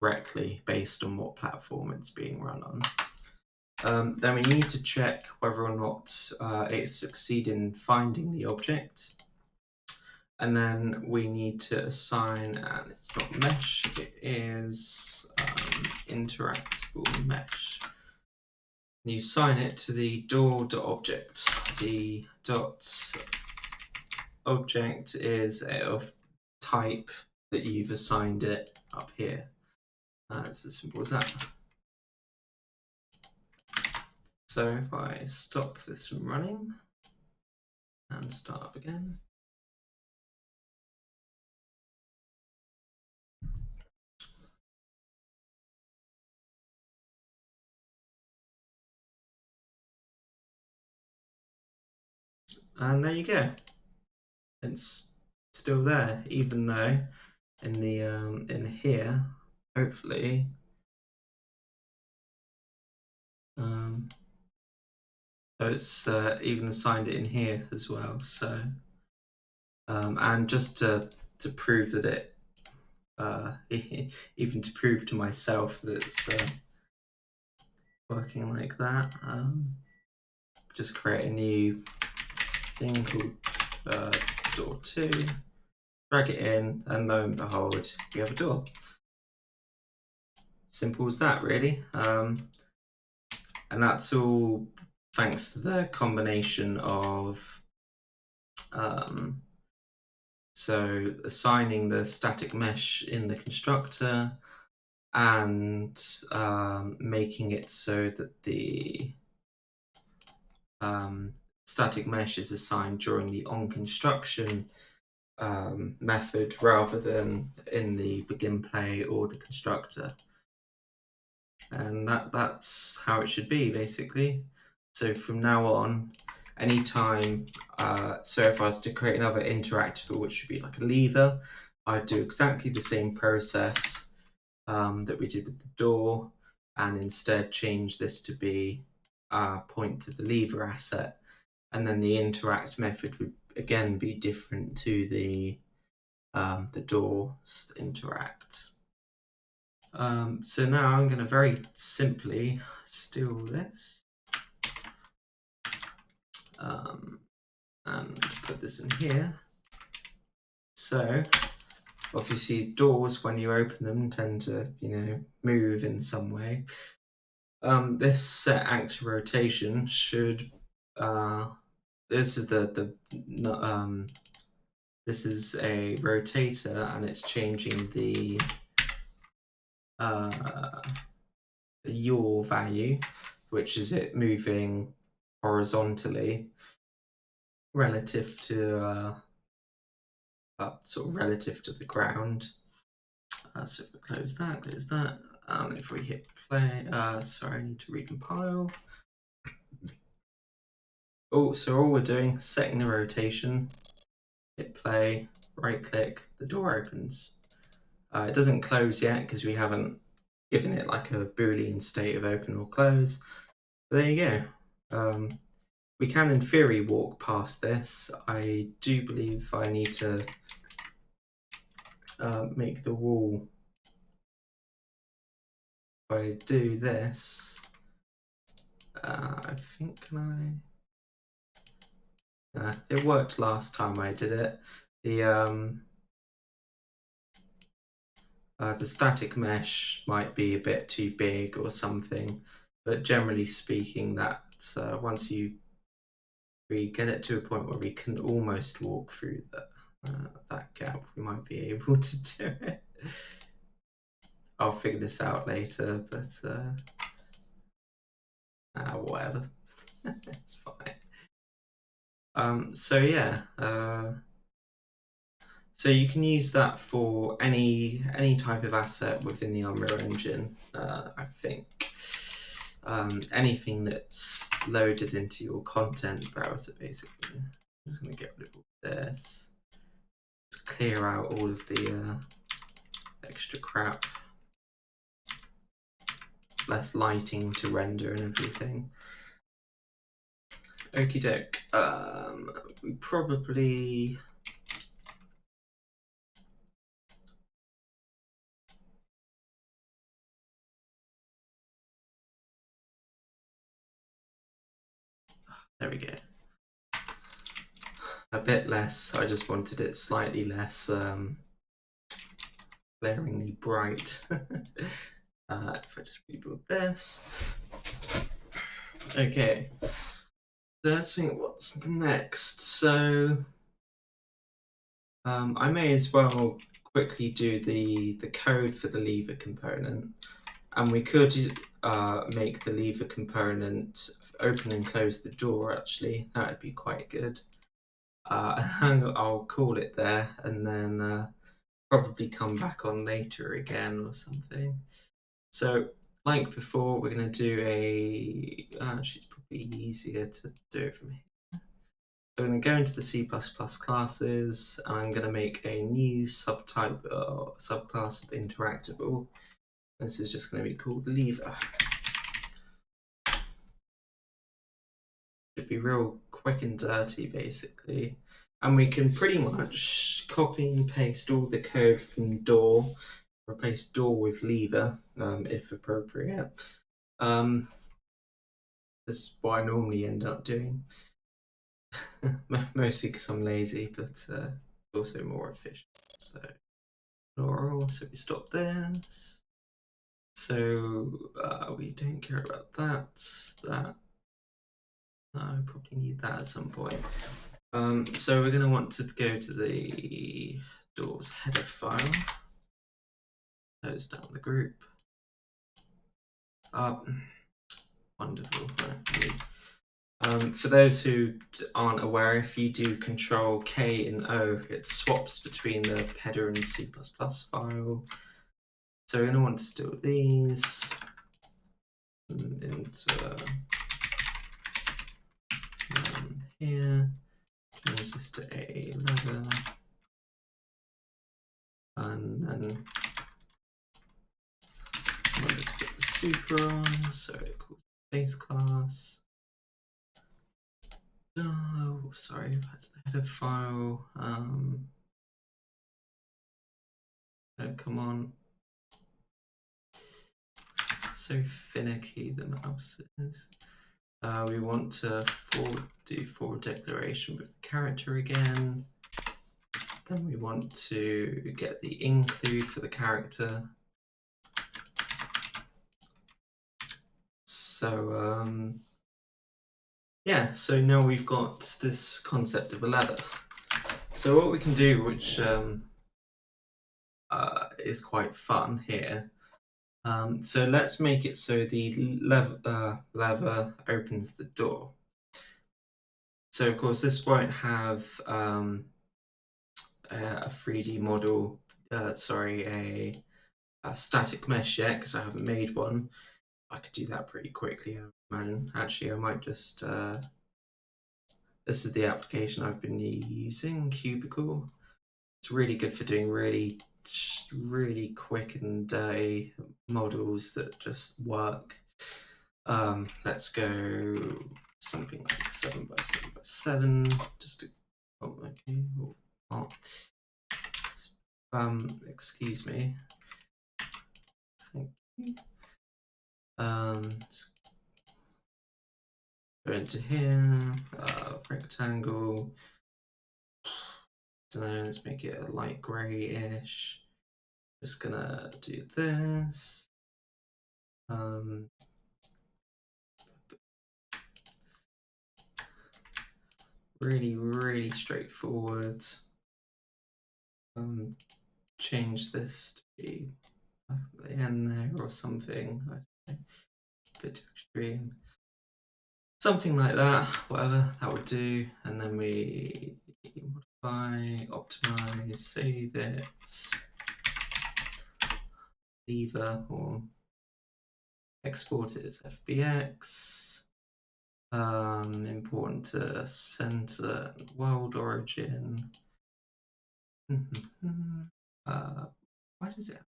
correctly based on what platform it's being run on. Then we need to check whether or not it succeeded in finding the object. And then we need to assign, and it's not mesh, it is interactable mesh. And you assign it to the door.object. The .object is of type that you've assigned it up here. It's as simple as that. So if I stop this from running and start up again. And there you go. It's still there, even though in the in here, hopefully, so it's even assigned it in here as well. So and just to prove that it even to prove to myself that it's working like that, just create a new thing called door 2, drag it in, and lo and behold, we have a door. Simple as that, really. And that's all thanks to the combination of so assigning the static mesh in the constructor and making it so that the static mesh is assigned during the onConstruction method rather than in the begin play or the constructor. And that's how it should be, basically. So from now on, anytime, so if I was to create another interactable, which would be like a lever, I'd do exactly the same process that we did with the door, and instead change this to be point to the lever asset, and then the interact method would again be different to the doors interact. So now I'm going to very simply steal this and put this in here. So obviously doors, when you open them, tend to, move in some way. This set actor rotation should this is this is a rotator, and it's changing the yaw value, which is it moving horizontally relative to sort of relative to the ground. So if we close that, and if we hit play, sorry, I need to recompile. Oh, so all we're doing, setting the rotation, hit play, right click, the door opens. It doesn't close yet because we haven't given it like a Boolean state of open or close. But there you go. We can, in theory, walk past this. I do believe I need to make the wall. If I do this, I think, can I? It worked last time I did it. The static mesh might be a bit too big or something, but generally speaking, that once we get it to a point where we can almost walk through that gap, we might be able to do it. I'll figure this out later, but whatever. It's fine. So yeah, so you can use that for any type of asset within the Unreal Engine. I think anything that's loaded into your content browser, basically. I'm just going to get rid of all this. Just clear out all of the extra crap. Less lighting to render and everything. Okie doke. We probably. There we go. A bit less. I just wanted it slightly less glaringly bright. If I just rebuild this. Okay. So let's think what's next. So I may as well quickly do the code for the lever component, and we could make the lever component open and close the door. Actually, that would be quite good. I'll call it there, and then probably come back on later again or something. So like before, we're going to do actually it's probably easier to do it from here. So I'm going to go into the C++ classes, and I'm going to make a new subclass of interactable. This is just going to be called lever. Should be real quick and dirty, basically. And we can pretty much copy and paste all the code from door, replace door with lever, if appropriate. This is what I normally end up doing. Mostly because I'm lazy, but it's also more efficient. So, so we stop this. So we don't care about that. I probably need that at some point. So we're going to want to go to the doors header file. Close down the group. Wonderful. For those who aren't aware, if you do Control K and O, it swaps between the header and C++ file. So we're going to want to steal these and here, change this to a lever, and then I wanted to get the super on, so it calls base class. Oh, sorry, that's the header file. Oh, come on. So finicky the mouse is. We want to do forward declaration with the character again. Then we want to get the include for the character. So yeah, so now we've got this concept of a lever. So what we can do, which is quite fun here. So let's make it so the lever opens the door. So of course this won't have a 3D model, a static mesh yet because I haven't made one. I could do that pretty quickly, I imagine. Actually, I might just, this is the application I've been using, Cubicle. It's really good for doing really quick and dirty models that just work. Let's go something like 7 by 7 by 7, just to, oh, okay, oh. Excuse me. Thank you. Just go into here, rectangle. So now let's make it a light grayish. Just gonna do this. Really straightforward. Change this to be the end there or something. I don't know, a bit too extreme. Something like that, whatever, that would do. And then we modify, optimize, save it, lever, or export it as FBX. Important to center and world origin. Why does it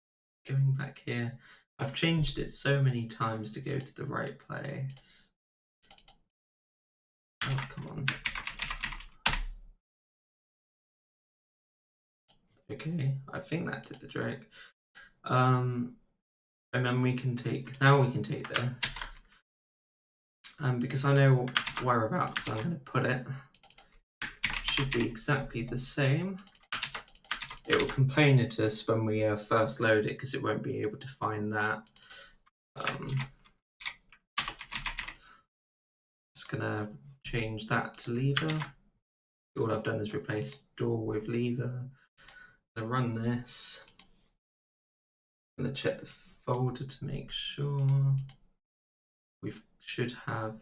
going back here? I've changed it so many times to go to the right place. Oh, come on. Okay, I think that did the trick. And then we can take, this. Because I know whereabouts I'm going to put it. Should be exactly the same. It will complain at us when we first load it because it won't be able to find that. Just gonna change that to lever. All I've done is replace door with lever. I'm gonna run this. I'm gonna check the folder to make sure we should have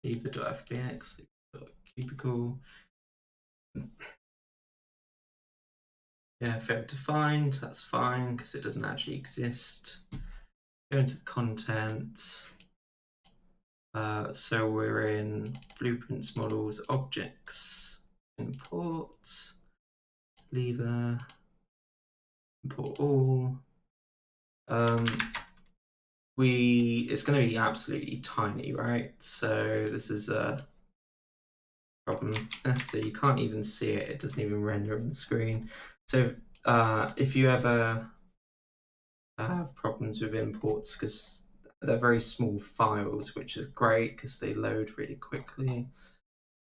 lever.fbx, cubicle. Yeah, failed to find, that's fine because it doesn't actually exist. Go into the content. So we're in blueprints, models, objects, import, lever, import all. It's going to be absolutely tiny, right? So this is a problem. So you can't even see it. It doesn't even render on the screen. So if you ever have problems with imports, because they're very small files, which is great because they load really quickly,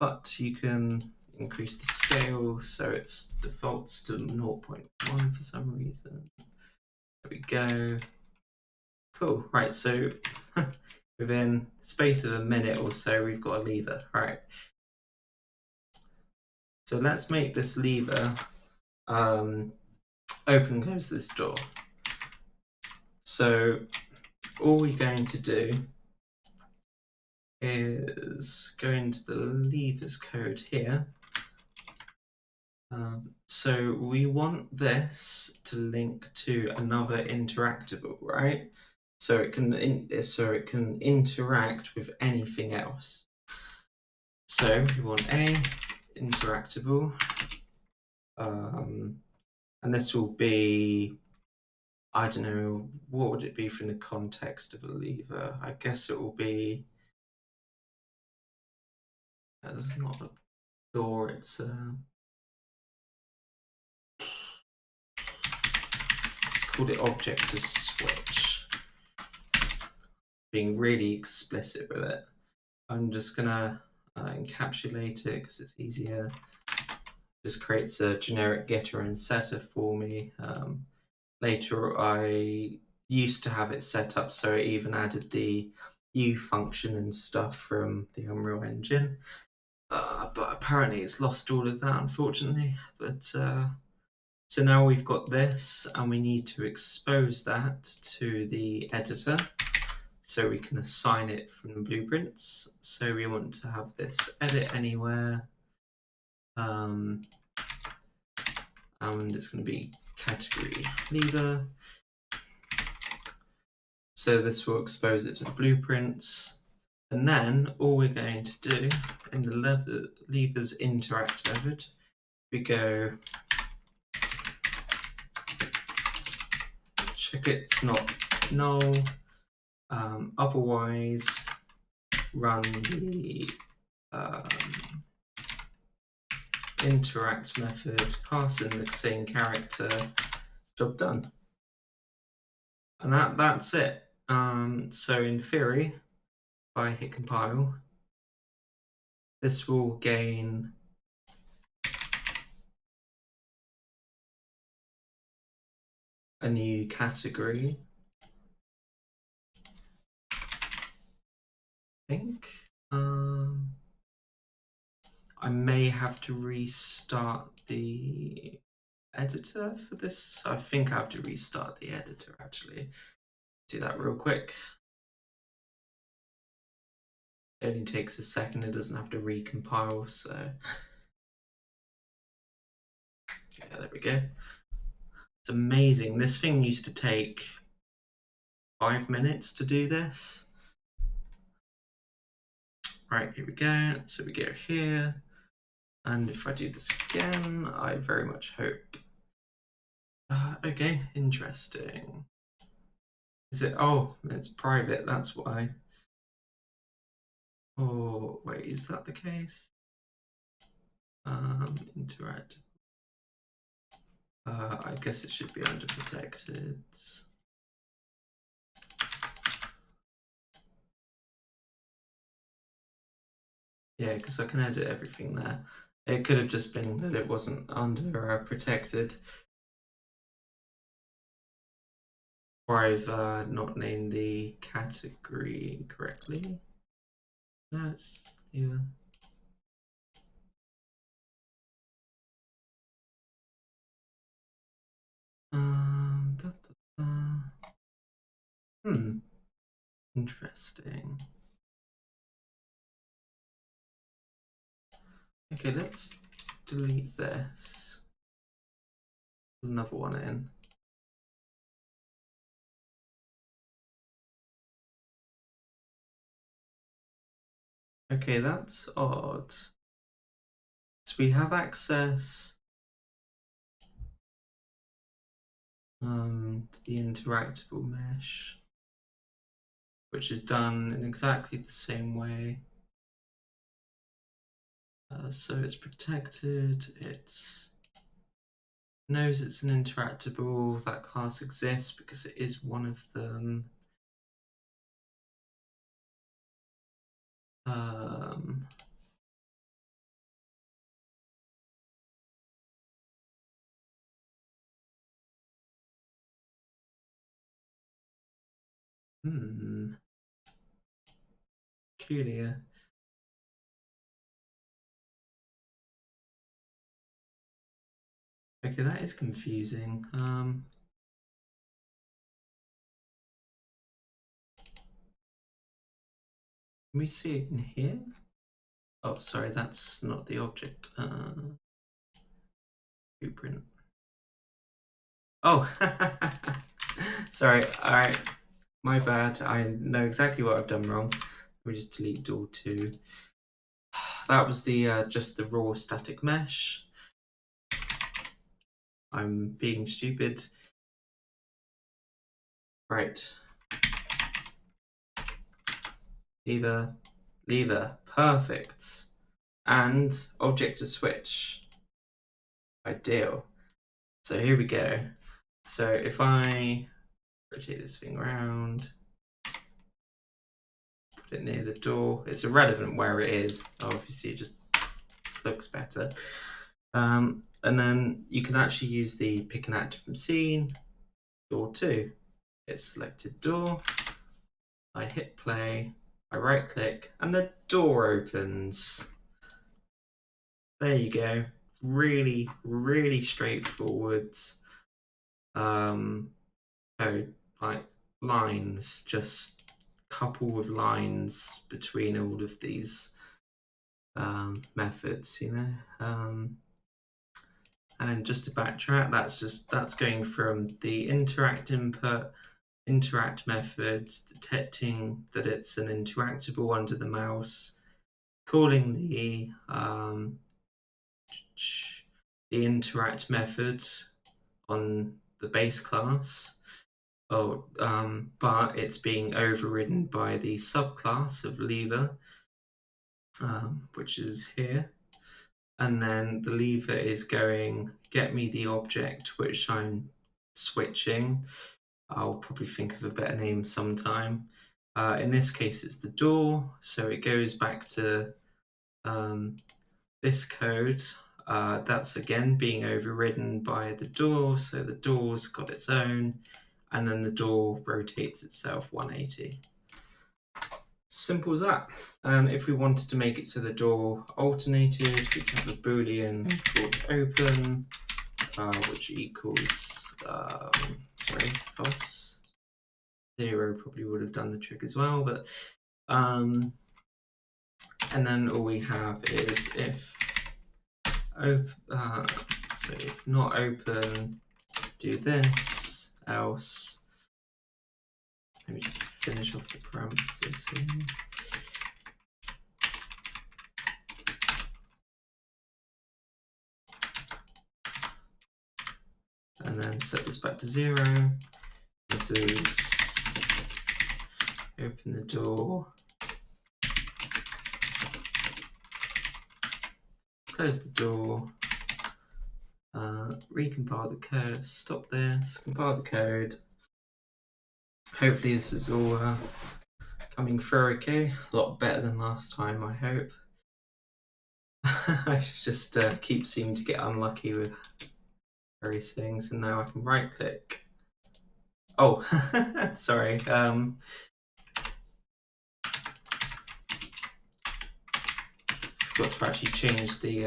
but you can increase the scale so it defaults to 0.1 for some reason. There we go. Cool, right, so within the space of a minute or so, we've got a lever, right? So let's make this lever open and close this door. So all we're going to do is go into the levers code here. So we want this to link to another interactable, right? So it can interact with anything else. So we want a interactable, and this will be, I don't know, what would it be from the context of a lever? I guess it will be, it's not a door, it's a, let's call it object to switch. Being really explicit with it. I'm just gonna encapsulate it because it's easier. Just creates a generic getter and setter for me. Later, I used to have it set up so it even added the U function and stuff from the Unreal Engine. But apparently it's lost all of that, unfortunately. But so now we've got this, and we need to expose that to the editor so we can assign it from the blueprints. So we want to have this edit anywhere. And it's going to be category lever. So this will expose it to the blueprints. And then all we're going to do in the levers interact method, we go check it's not null. Otherwise, run the interact method, pass in the same character, job done. And that's it. So in theory, if I hit compile, this will gain a new category. I think I may have to restart the editor for this. I think I have to restart the editor actually. Do that real quick. It only takes a second, it doesn't have to recompile, so yeah, there we go. It's amazing. This thing used to take 5 minutes to do this. Right, here we go. So we go here. And if I do this again, I very much hope. Okay, interesting. Is it? Oh, it's private, that's why. Oh, wait, is that the case? Interact. I guess it should be under protected. Yeah, because I can edit everything there. It could have just been that it wasn't under protected. Or I've not named the category correctly. No, it's yeah. Interesting. Okay, let's delete this. Another one in. Okay, that's odd. So we have access to the interactable mesh, which is done in exactly the same way. So it's protected, it knows it's an interactable, that class exists because it is one of them. Peculiar. Okay, that is confusing. Can we see it in here? Oh, sorry, that's not the object. Blueprint. Oh, sorry. All right, my bad. I know exactly what I've done wrong. Let me just delete all two. that was the just the raw static mesh. I'm being stupid. Right. Lever, perfect. And object to switch. Ideal. So here we go. So if I rotate this thing around, put it near the door, it's irrelevant where it is. Obviously, it just looks better. And then you can actually use the pick an actor from scene, door 2. It's selected door. I hit play, I right click, and the door opens. There you go. Really, really straightforward code, like lines, just couple of lines between all of these methods, you know. And then just to backtrack, that's going from the interact input, interact method, detecting that it's an interactable under the mouse, calling the interact method on the base class. But it's being overridden by the subclass of lever, which is here. And then the lever is going, get me the object which I'm switching. I'll probably think of a better name sometime. In this case, it's the door. So it goes back to this code. That's again being overridden by the door. So the door's got its own, and then the door rotates itself 180. Simple as that. And if we wanted to make it so the door alternated, we can have a boolean called open, which equals false. 0 probably would have done the trick as well, but and then all we have is if so if not open, do this, else. Let me just finish off the parentheses here. And then set this back to 0. This is open the door, close the door, recompile the code, stop this, compile the code. Hopefully this is all coming through okay, a lot better than last time, I hope. I just keep seeming to get unlucky with various things, and now I can right click. Oh, sorry. Forgot to actually change the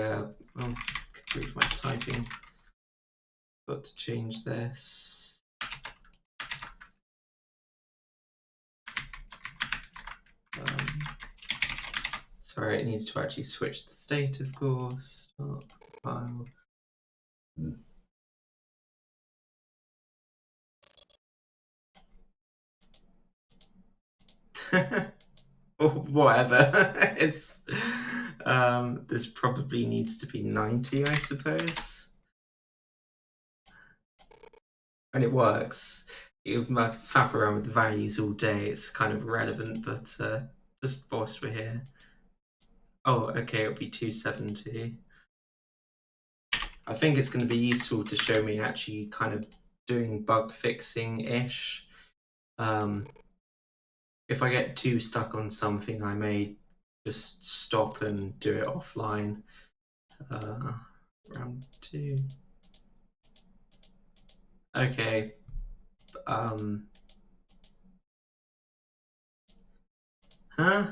improve my typing. Got to change this. Sorry, it needs to actually switch the state, of course. Stop file. Or whatever. It's this probably needs to be 90, I suppose. And it works. You might faff around with the values all day, it's kind of irrelevant, but just whilst we're here. Oh, okay, it'll be 270. I think it's going to be useful to show me actually kind of doing bug fixing-ish. If I get too stuck on something, I may just stop and do it offline. Round 2. Okay. Huh?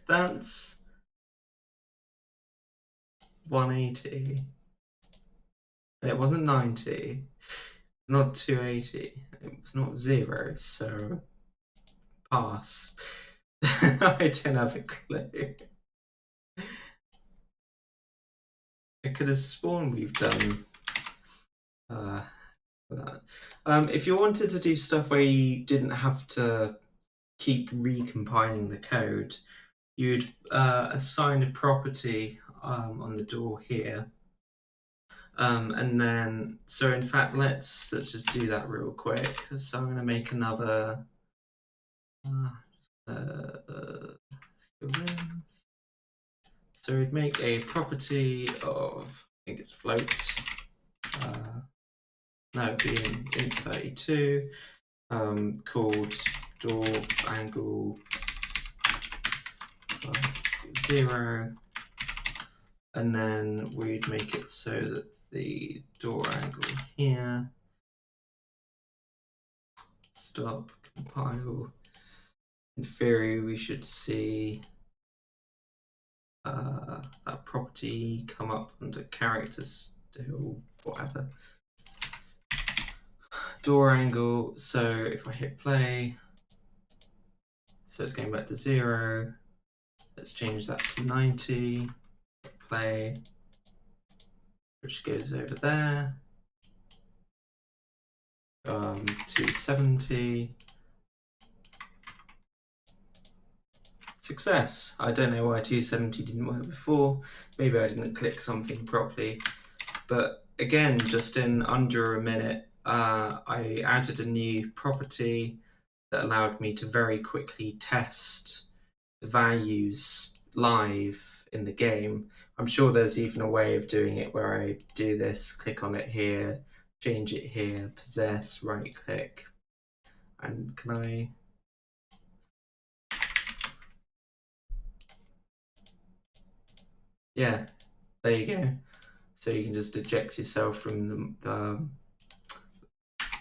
That's 180. And it wasn't 90. Not 280. It was not 0, so pass. I don't have a clue. I could have sworn we've done that. If you wanted to do stuff where you didn't have to keep recompiling the code, you'd assign a property on the door here. And then, so in fact, let's just do that real quick. So I'm going to make another students. So we'd make a property of, I think it's float. No, it'd be in int32 called door angle 0, and then we'd make it so that the door angle here, stop, compile. In theory, we should see that property come up under characters still, whatever. Door angle, so if I hit play, so it's going back to 0. Let's change that to 90. Play, which goes over there. 270. Success. I don't know why 270 didn't work before. Maybe I didn't click something properly. But again, just in under a minute, I added a new property that allowed me to very quickly test the values live in the game. I'm sure there's even a way of doing it where I do this, click on it here, change it here, possess, right click, and can I? Yeah, there you go. So you can just eject yourself from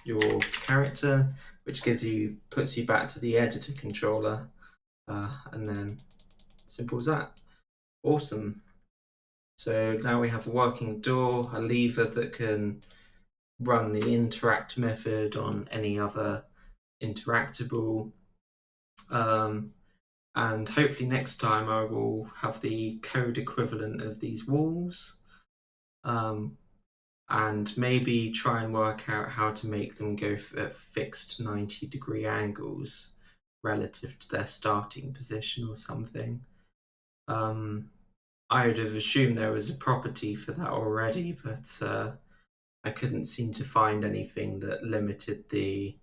your character, which puts you back to the editor controller, and then simple as that. Awesome. So now we have a working door, a lever that can run the interact method on any other interactable. And hopefully next time I will have the code equivalent of these walls, and maybe try and work out how to make them go at fixed 90-degree angles relative to their starting position or something. I would have assumed there was a property for that already, but I couldn't seem to find anything that limited the.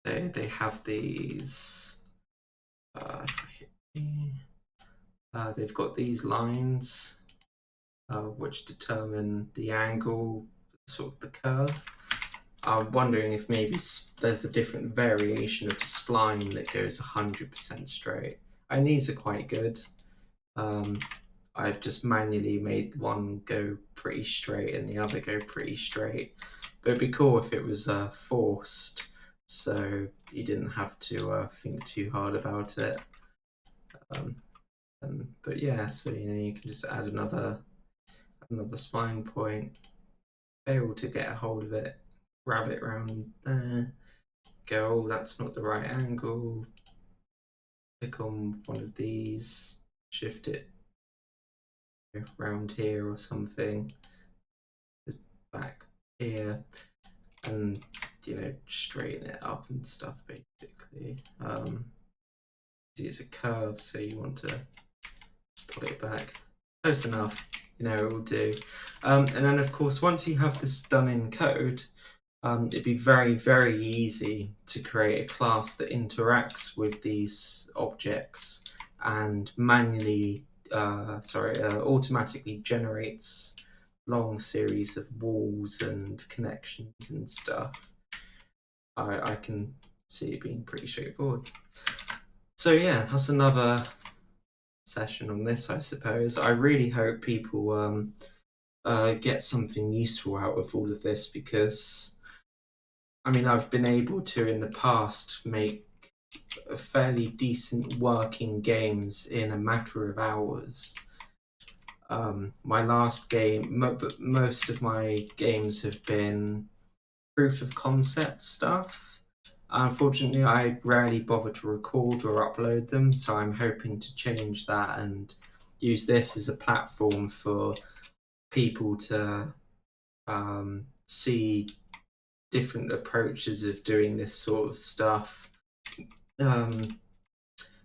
They have these. They've got these lines which determine the angle, sort of the curve. I'm wondering if maybe there's a different variation of spline that goes 100% straight. And these are quite good. I've just manually made one go pretty straight and the other go pretty straight. But it'd be cool if it was forced, so you didn't have to think too hard about it. But yeah, so you can just add another spline point, able to get a hold of it, grab it around there, go, oh, that's not the right angle, click on one of these, shift it around here or something, back here, and straighten it up and stuff basically. It's a curve, so you want to pull it back. Close enough, it will do. And then of course, once you have this done in code, it'd be very, very easy to create a class that interacts with these objects and automatically generates long series of walls and connections and stuff. I can see it being pretty straightforward. So yeah, that's another session on this, I suppose. I really hope people get something useful out of all of this, because I've been able to in the past make fairly decent working games in a matter of hours. My last game, most of my games have been proof of concept stuff. Unfortunately, I rarely bother to record or upload them, so I'm hoping to change that and use this as a platform for people to see different approaches of doing this sort of stuff. Because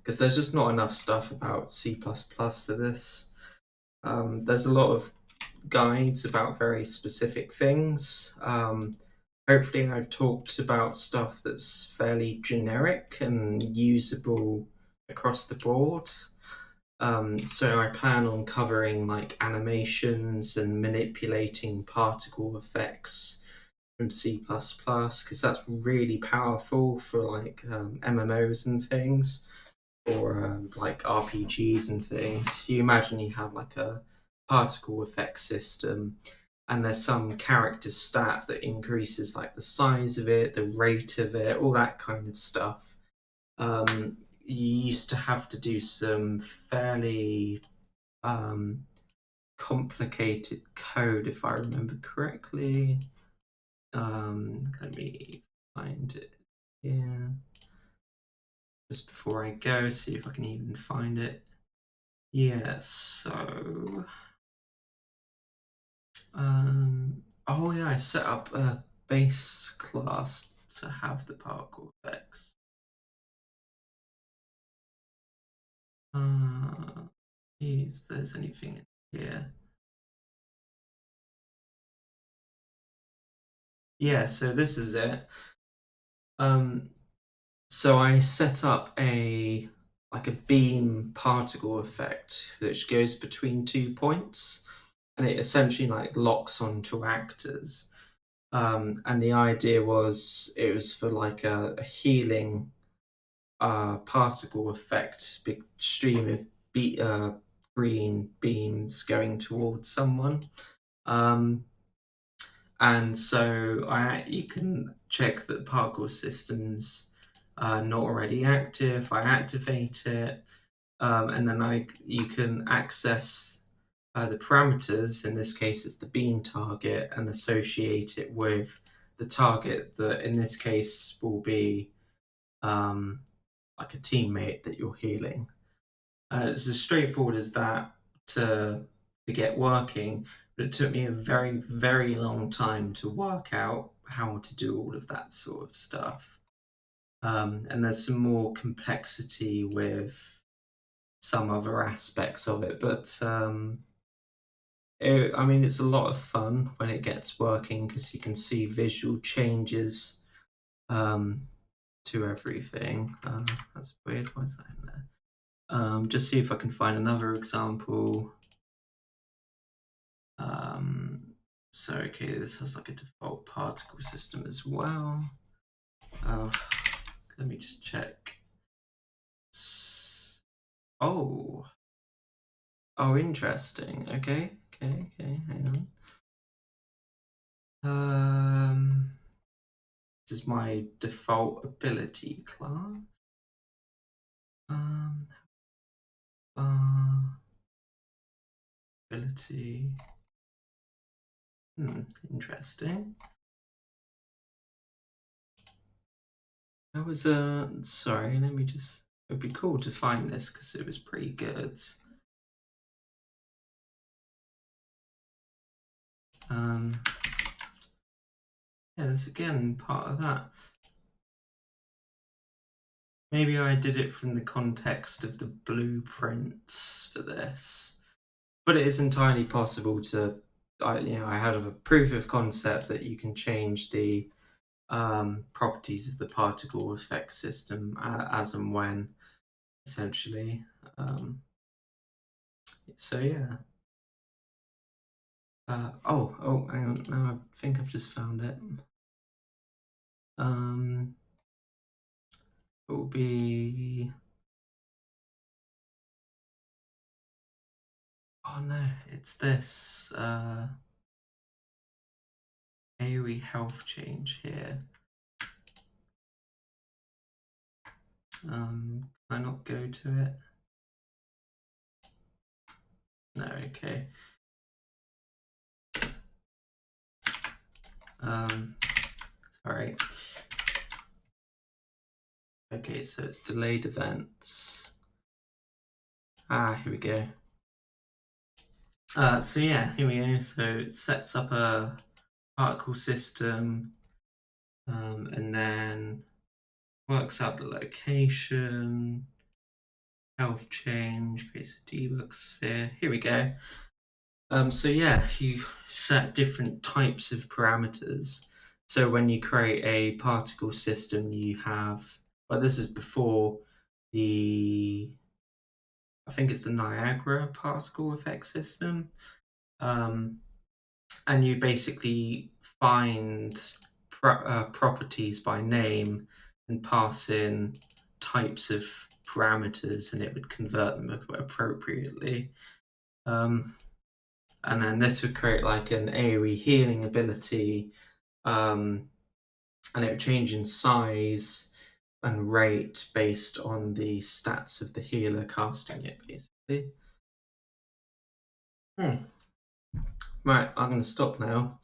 because there's just not enough stuff about C++ for this. There's a lot of guides about very specific things. Hopefully I've talked about stuff that's fairly generic and usable across the board. So I plan on covering like animations and manipulating particle effects from C++ because that's really powerful for like MMOs and things, or like RPGs and things. You imagine you have like a particle effect system and there's some character stat that increases like the size of it, the rate of it, all that kind of stuff. You used to have to do some fairly complicated code, if I remember correctly. Let me find it here just before I go, see if I can even find it. Yeah, so oh yeah, I set up a base class to have the particle effects. See if there's anything in here. Yeah, so this is it. So I set up a beam particle effect which goes between 2 points, and it essentially like locks onto actors. And the idea was it was for like a healing particle effect, big stream of green beams going towards someone. And so you can check that particle systems are not already active. I activate it, and then you can access the parameters. In this case, it's the beam target, and associate it with the target that in this case will be like a teammate that you're healing. It's as straightforward as that to get working, but it took me a very, very long time to work out how to do all of that sort of stuff. And there's some more complexity with some other aspects of it, but I mean, it's a lot of fun when it gets working because you can see visual changes to everything. That's weird. Why is that in there? Just see if I can find another example. So okay, this has like a default particle system as well. Let me just check. Oh, interesting. Okay, hang on. This is my default ability class. Ability. Interesting. That was sorry, let me just, it'd be cool to find this because it was pretty good. Yeah, that's again part of that. Maybe I did it from the context of the blueprints for this, but it is entirely possible to, I had a proof of concept that you can change the properties of the particle effect system as and when, essentially. So yeah. Oh, hang on. Now I think I've just found it. It will be. Oh no, it's this. AoE health change here. Can I not go to it? No, okay. Sorry. Okay, so it's delayed events. Here we go. So yeah, here we go. So it sets up a particle system, and then works out the location, health change, creates a debug sphere. Here we go. So yeah, you set different types of parameters. So when you create a particle system, you have, well, this is before I think it's the Niagara particle effect system. And you basically find properties by name and pass in types of parameters, and it would convert them appropriately. And then this would create like an AoE healing ability, and it would change in size and rate based on the stats of the healer casting it, basically. Right, I'm going to stop now.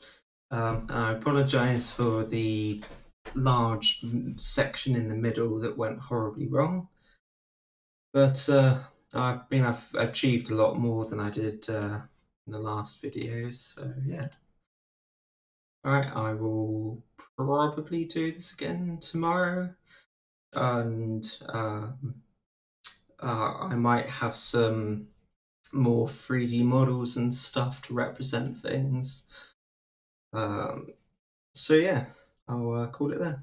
I apologise for the large section in the middle that went horribly wrong, but I've achieved a lot more than I did in the last videos, so yeah. Alright, I will probably do this again tomorrow, and I might have some more 3D models and stuff to represent things. So yeah, I'll call it there.